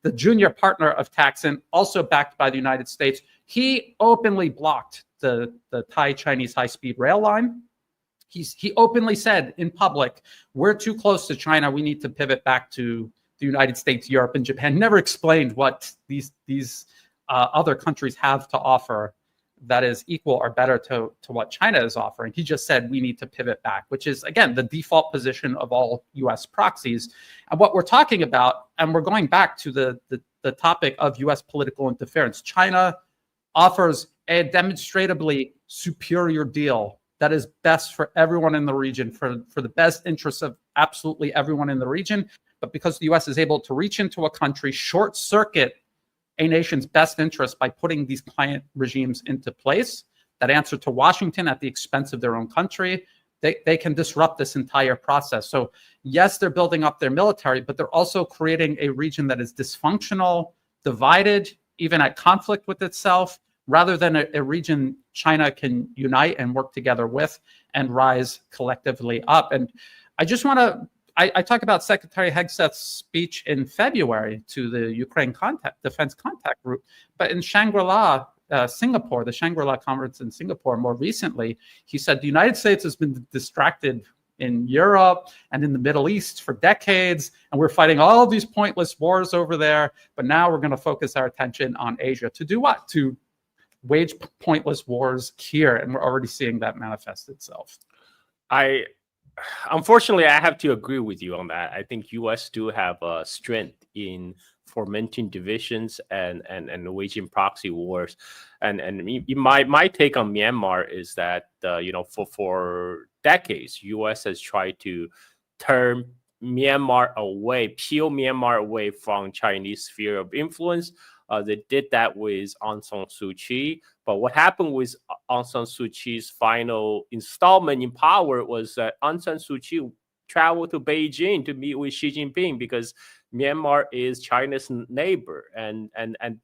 the junior partner of Thaksin, also backed by the United States. He openly blocked the Thai-Chinese high-speed rail line. He openly said in public, we're too close to China. We need to pivot back to the United States, Europe, and Japan. Never explained what these other countries have to offer that is equal or better to what China is offering. He just said we need to pivot back, which is, again, the default position of all U.S. proxies. And what we're talking about, and we're going back to the topic of U.S. political interference, China offers a demonstrably superior deal that is best for everyone in the region, for the best interests of absolutely everyone in the region. But because the U.S. is able to reach into a country, short circuit a nation's best interest by putting these client regimes into place that answer to Washington at the expense of their own country, they can disrupt this entire process. So yes, they're building up their military, but they're also creating a region that is dysfunctional, divided, even at conflict with itself, rather than a region China can unite and work together with and rise collectively up. And I just want to, I talk about Secretary Hegseth's speech in February to the Ukraine Defense Contact Group, but in Shangri-La, Singapore, the Shangri-La conference in Singapore more recently, he said the United States has been distracted in Europe and in the Middle East for decades, and we're fighting all of these pointless wars over there, but now we're going to focus our attention on Asia. To do what? To wage pointless wars here, and we're already seeing that manifest itself. Unfortunately, I have to agree with you on that. I think U.S. do have a strength in fomenting divisions and waging proxy wars. And my take on Myanmar is that for decades, U.S. has tried to turn Myanmar away, peel Myanmar away from Chinese sphere of influence. They did that with Aung San Suu Kyi. But what happened with Aung San Suu Kyi's final installment in power was that Aung San Suu Kyi traveled to Beijing to meet with Xi Jinping because Myanmar is China's neighbor. And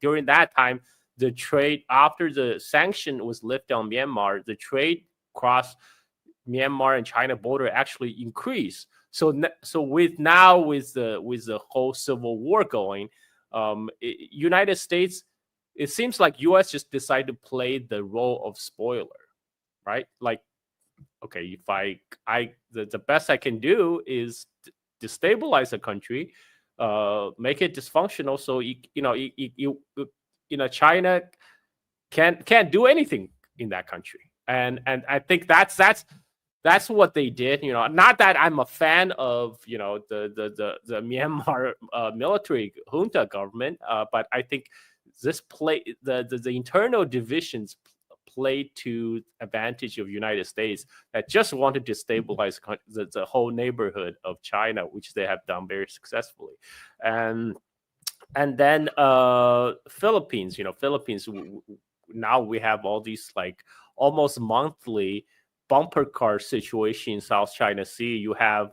during that time, the trade, after the sanction was lifted on Myanmar, the trade across Myanmar and China border actually increased. So with the whole civil war going, United States, it seems like U.S. just decided to play the role of spoiler, right? Like, okay, if the best I can do is destabilize a country, make it dysfunctional, so China can't do anything in that country. And I think that's what they did. Not that I'm a fan of the Myanmar military junta government, but I think the internal divisions play to advantage of United States that just want to destabilize the whole neighborhood of China, which they have done very successfully. And then Philippines, now we have all these like almost monthly bumper car situation in South China Sea. You have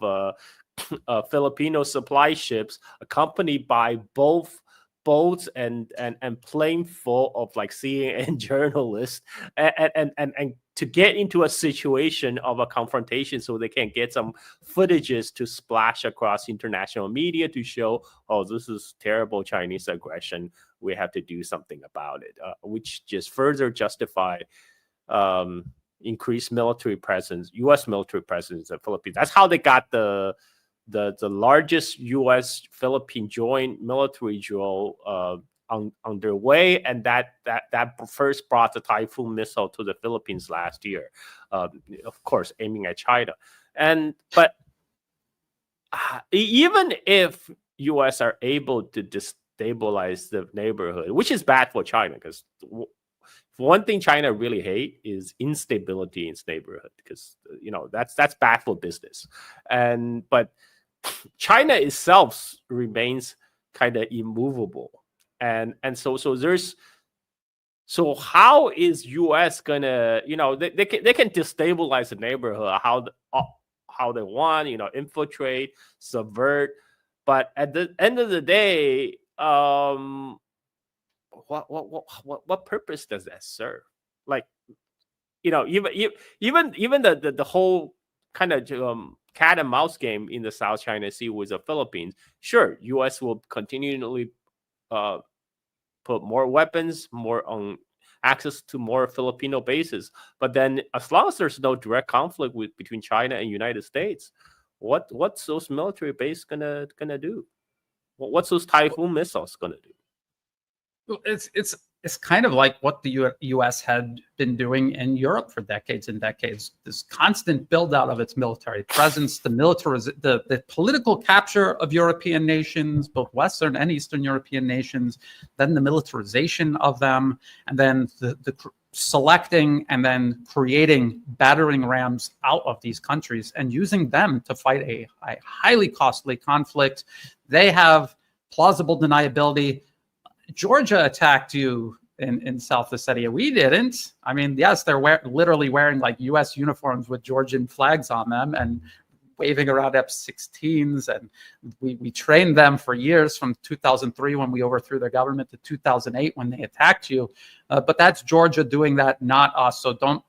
Filipino supply ships accompanied by both boats and plane full of like CNN journalists, and to get into a situation of a confrontation so they can get some footages to splash across international media to show, oh, this is terrible Chinese aggression, we have to do something about it, which just further justify increased military presence, U.S. military presence in the Philippines. That's how they got the largest U.S.-Philippine joint military drill underway, and that first brought the Typhoon missile to the Philippines last year, of course, aiming at China. But even if U.S. are able to destabilize the neighborhood, which is bad for China, because one thing China really hate is instability in its neighborhood, because that's bad for business. But China itself remains kind of immovable, and so how is U.S. gonna they can destabilize the neighborhood how they want, infiltrate, subvert, but at the end of the day, what purpose does that serve? Like, even the whole kind of cat and mouse game in the South China Sea with the Philippines. Sure, U.S. will continually put more weapons, more on access to more Filipino bases. But then, as long as there's no direct conflict between China and United States, what's those military bases gonna do? What's those Typhoon missiles gonna do? It's kind of like what the U.S. had been doing in Europe for decades and decades. This constant build out of its military presence, the political capture of European nations, both Western and Eastern European nations, then the militarization of them, and then the selecting and then creating battering rams out of these countries and using them to fight a highly costly conflict. They have plausible deniability. Georgia attacked you in South Ossetia. We didn't. I mean, yes, they're literally wearing like U.S. uniforms with Georgian flags on them and waving around F-16s. And we trained them for years, from 2003 when we overthrew their government to 2008 when they attacked you. But that's Georgia doing that, not us. So don't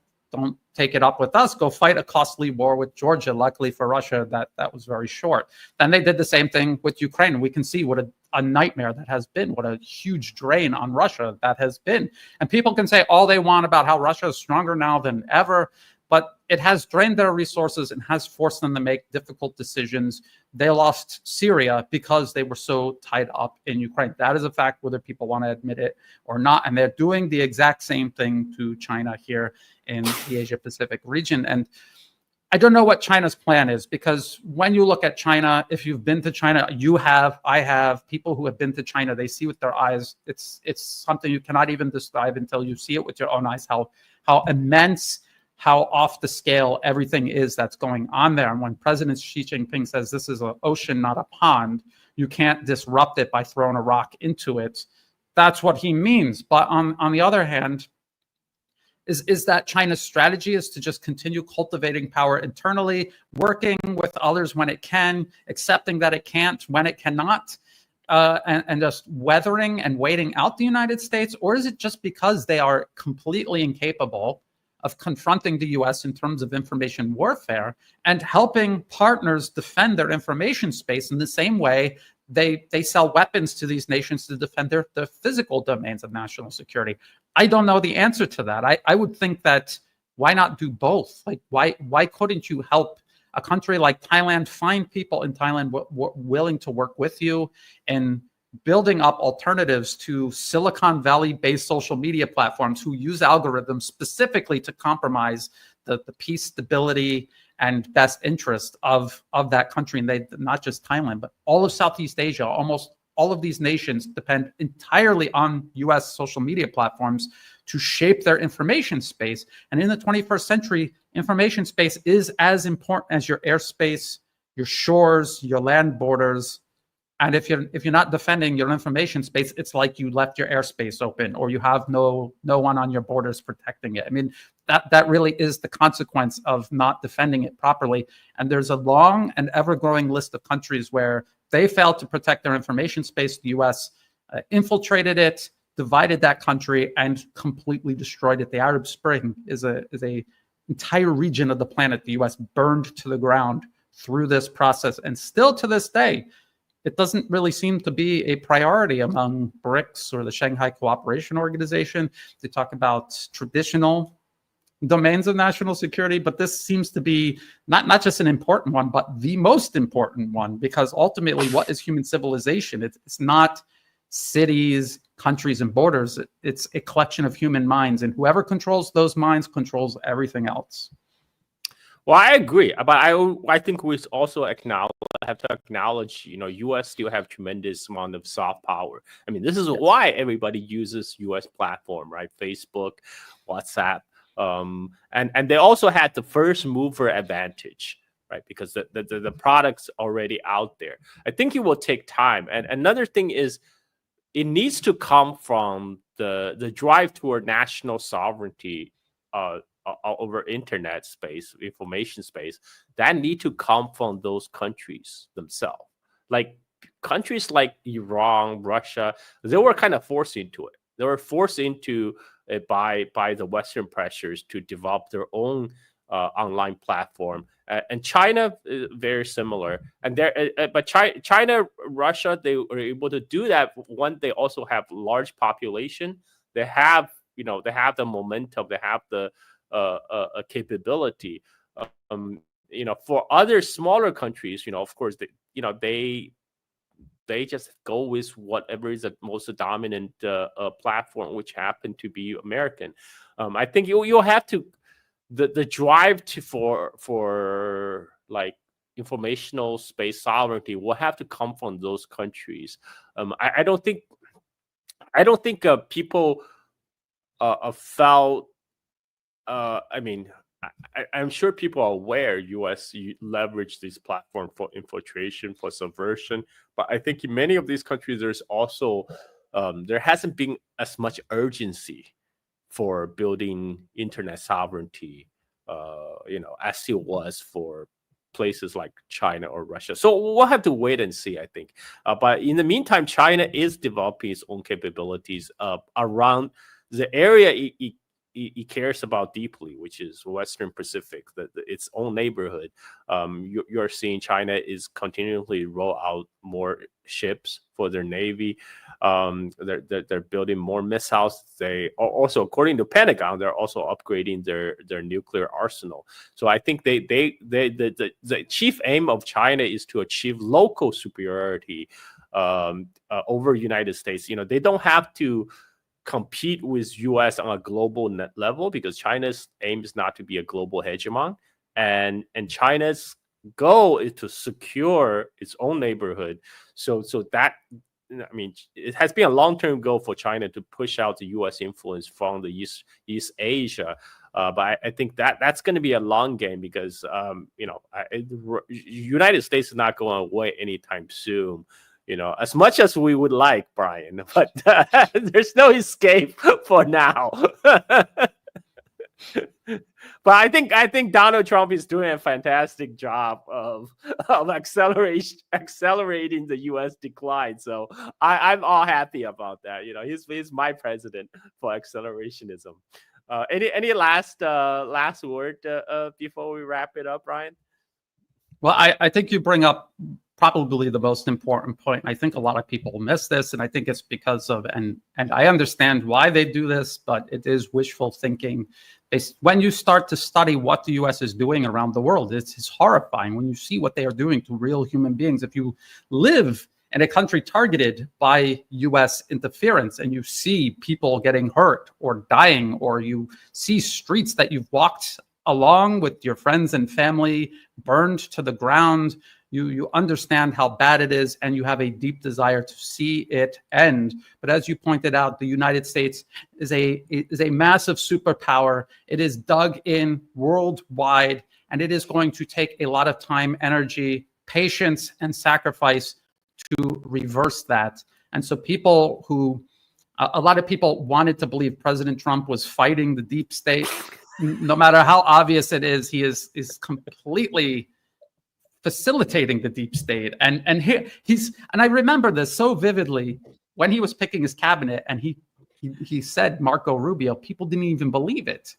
take it up with us. Go fight a costly war with Georgia. Luckily for Russia, that was very short. Then they did the same thing with Ukraine. We can see what a nightmare that has been, what a huge drain on Russia that has been. And people can say all they want about how Russia is stronger now than ever, but it has drained their resources and has forced them to make difficult decisions. They lost Syria because they were so tied up in Ukraine. That is a fact, whether people want to admit it or not. And they're doing the exact same thing to China here in the Asia-Pacific region. And I don't know what China's plan is, because when you look at China, if you've been to China, I have, people who have been to China, they see with their eyes. It's something you cannot even describe until you see it with your own eyes, how immense, how off the scale everything is that's going on there. And when President Xi Jinping says this is an ocean, not a pond, you can't disrupt it by throwing a rock into it. That's what he means. But on the other hand, is that China's strategy is to just continue cultivating power internally, working with others when it can, accepting that it can't when it cannot, and just weathering and waiting out the United States? Or is it just because they are completely incapable of confronting the U.S. in terms of information warfare and helping partners defend their information space in the same way they sell weapons to these nations to defend their physical domains of national security? I don't know the answer to that. I would think that why not do both? Like, why couldn't you help a country like Thailand find people in Thailand willing to work with you in building up alternatives to Silicon Valley-based social media platforms who use algorithms specifically to compromise the peace, stability, and best interest of that country. And they, not just Thailand, but all of Southeast Asia, almost all of these nations depend entirely on US social media platforms to shape their information space. And in the 21st century, information space is as important as your airspace, your shores, your land borders. And if you're not defending your information space, it's like you left your airspace open, or you have no one on your borders protecting it. I mean, that really is the consequence of not defending it properly. And there's a long and ever-growing list of countries where they failed to protect their information space. The U.S. infiltrated it, divided that country, and completely destroyed it. The Arab Spring is a entire region of the planet the U.S. burned to the ground through this process, and still to this day, it doesn't really seem to be a priority among BRICS or the Shanghai Cooperation Organization. They talk about traditional domains of national security, but this seems to be not just an important one, but the most important one, because ultimately, what is human civilization? It's not cities, countries, and borders. It's a collection of human minds, and whoever controls those minds controls everything else. Well, I agree, but I think we also have to acknowledge, U.S. still have tremendous amount of soft power. I mean, this is why everybody uses U.S. platform, right? Facebook, WhatsApp, and they also had the first mover advantage, right? Because the product's already out there. I think it will take time. And another thing is, it needs to come from the drive toward national sovereignty over internet space, information space, that need to come from those countries themselves. Like countries like Iran, Russia, they were kind of forced into it. They were forced into it by the Western pressures to develop their own online platform. And China is very similar. And but China, Russia, they were able to do that. One, they also have large population. They have, they have the momentum. They have the capability. For other smaller countries, of course, they just go with whatever is the most dominant platform, which happened to be American. I think you'll have to the drive for like informational space sovereignty will have to come from those countries. I don't think people felt. I mean, I'm sure people are aware U.S. leverage this platform for infiltration, for subversion. But I think in many of these countries, there's also there hasn't been as much urgency for building internet sovereignty, as it was for places like China or Russia. So we'll have to wait and see, I think. But in the meantime, China is developing its own capabilities around the area it cares about deeply, which is Western Pacific, its own neighborhood. You're seeing China is continually roll out more ships for their navy. They're building more missiles. They also, according to Pentagon, they're also upgrading their nuclear arsenal. So I think the chief aim of China is to achieve local superiority over United States. They don't have to compete with U.S. on a global level, because China's aim is not to be a global hegemon, and China's goal is to secure its own neighborhood. So that, I mean, it has been a long-term goal for China to push out the U.S. influence from the East Asia. But I think that's going to be a long game, because United States is not going away anytime soon. As much as we would like, Brian, but there's no escape for now. But I think Donald Trump is doing a fantastic job of accelerating the U.S. decline. So I'm all happy about that. He's my president for accelerationism. Any last word before we wrap it up, Brian? Well, I think you bring up probably the most important point. I think a lot of people miss this, and I think it's because of, and I understand why they do this, but it is wishful thinking. When you start to study what the US is doing around the world, it's horrifying when you see what they are doing to real human beings. If you live in a country targeted by US interference and you see people getting hurt or dying, or you see streets that you've walked along with your friends and family burned to the ground, you understand how bad it is, and you have a deep desire to see it end. But as you pointed out, the United States is a massive superpower. It is dug in worldwide, and it is going to take a lot of time, energy, patience, and sacrifice to reverse that. And so people who, a lot of people wanted to believe President Trump was fighting the deep state. No matter how obvious it is, he is completely facilitating the deep state. And I remember this so vividly when he was picking his cabinet, and he said Marco Rubio. People didn't even believe it.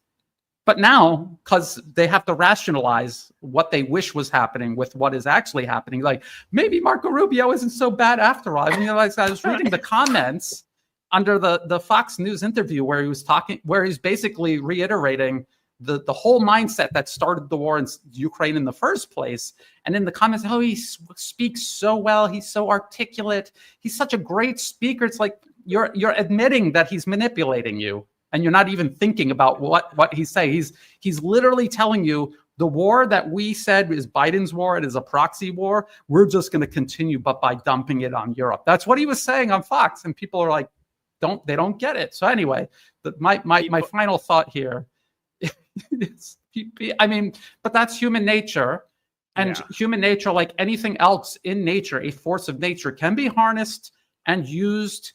But now, because they have to rationalize what they wish was happening with what is actually happening, like maybe Marco Rubio isn't so bad after all. I mean, like, I was reading the comments under the Fox News interview where he's basically reiterating the whole mindset that started the war in Ukraine in the first place. And in the comments, oh, he speaks so well, he's so articulate, he's such a great speaker. It's like you're admitting that he's manipulating you, and you're not even thinking about what he's saying. He's literally telling you the war that we said is Biden's war, it is a proxy war, we're just going to continue, but by dumping it on Europe. That's what he was saying on Fox, and people are like, they don't get it. So anyway, my final thought here. I mean, but that's human nature, and human nature, like anything else in nature, a force of nature, can be harnessed and used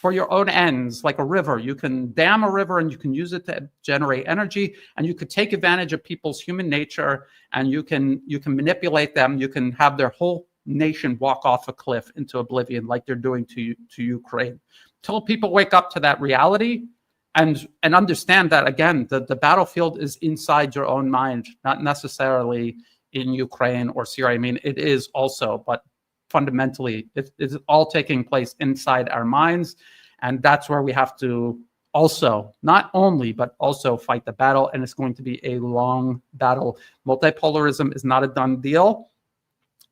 for your own ends. Like a river, you can dam a river and you can use it to generate energy, and you could take advantage of people's human nature, and you can manipulate them. You can have their whole nation walk off a cliff into oblivion, like they're doing to Ukraine. Till people wake up to that reality and understand that, again, the battlefield is inside your own mind, not necessarily in Ukraine or Syria. I mean, it is also, but fundamentally, it's all taking place inside our minds. And that's where we have to also, not only, but also fight the battle. And it's going to be a long battle. Multipolarism is not a done deal.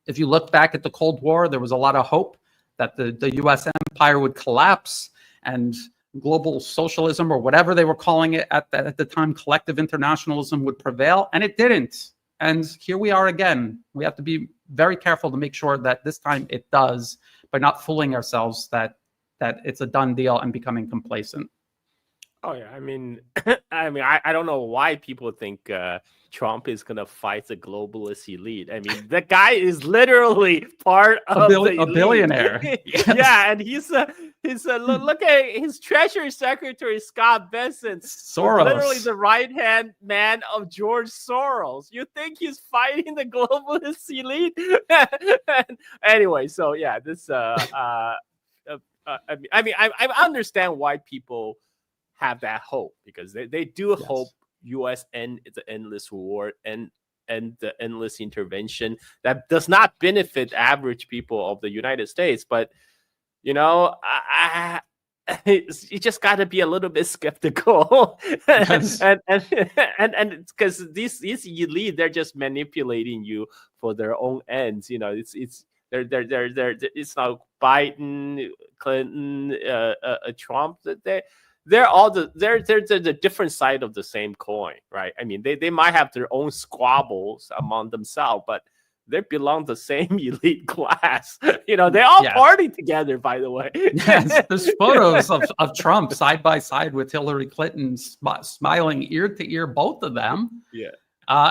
If you look back at the Cold War, there was a lot of hope that the US empire would collapse and global socialism, or whatever they were calling it at the time, collective internationalism, would prevail, and it didn't. And here we are again. We have to be very careful to make sure that this time it does, by not fooling ourselves that it's a done deal and becoming complacent. Oh yeah, I mean, I don't know why people think Trump is gonna fight the globalist elite. I mean, the guy is literally part of a billionaire. Yes. Yeah, and he's look at his Treasury Secretary Scott Bessent, Soros, literally the right-hand man of George Soros. You think he's fighting the globalist elite? Anyway, so yeah, this I understand why people have that hope, because they do hope U.S. end the endless war and the endless intervention that does not benefit average people of the United States. But you know, you just got to be a little bit skeptical, Yes. and because these elite, they're just manipulating you for their own ends. You know, it's not Biden, Clinton, Trump. They're all they're the different side of the same coin, right? I mean, they might have their own squabbles among themselves, but they belong to the same elite class. You know, they all party together, by the way. Yes, there's photos of Trump side by side with Hillary Clinton, smiling ear to ear, both of them. Yeah.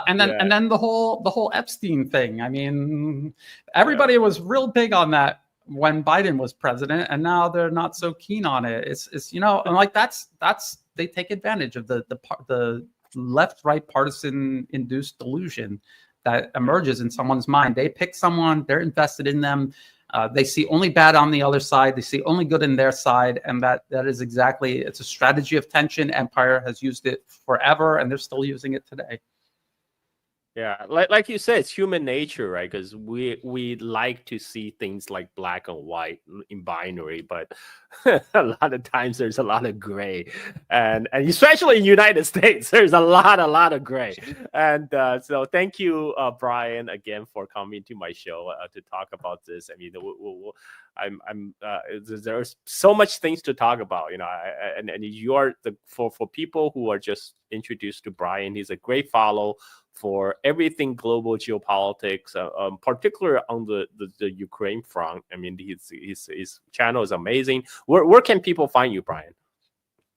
And then the whole Epstein thing. I mean, everybody was real big on that when Biden was president, and now they're not so keen on it. It's you know, and like that's they take advantage of the left-right partisan induced delusion that emerges in someone's mind. They pick someone, they're invested in them. They see only bad on the other side. They see only good in their side, and that is exactly, it's a strategy of tension. Empire has used it forever, and they're still using it today. Yeah, like you said, it's human nature, right? Because we like to see things like black and white in binary, but a lot of times there's a lot of gray, and especially in United States, there's a lot of gray. And so thank you, Brian, again for coming to my show to talk about this. I mean, there's so much things to talk about, you know, and you are the for people who are just introduced to Brian, he's a great follow for everything global geopolitics, particularly on the Ukraine front. I mean, his channel is amazing. Where can people find you, Brian?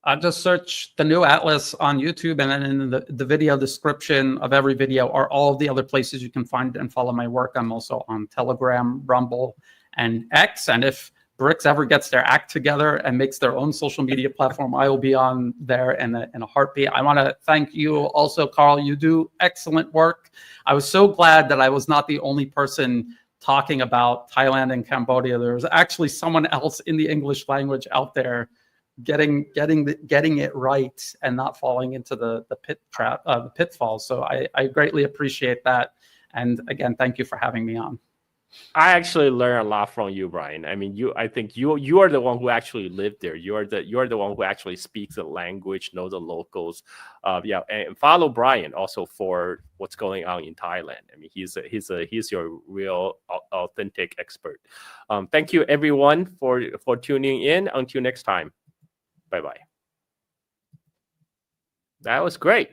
I just search the new Atlas on YouTube, and then in the video description of every video are all of the other places you can find and follow my work. I'm also on Telegram, Rumble, and X. And if BRICS ever gets their act together and makes their own social media platform, I will be on there in a heartbeat. I want to thank you also, Carl. You do excellent work. I was so glad that I was not the only person talking about Thailand and Cambodia. There was actually someone else in the English language out there getting it right and not falling into the pitfalls. So I greatly appreciate that. And again, thank you for having me on. I actually learned a lot from you, Brian. I mean, I think you are the one who actually lived there. You're the one who actually speaks the language, know the locals. Yeah, and follow Brian also for what's going on in Thailand. I mean, he's your real authentic expert. Thank you everyone for tuning in. Until next time. Bye bye. That was great.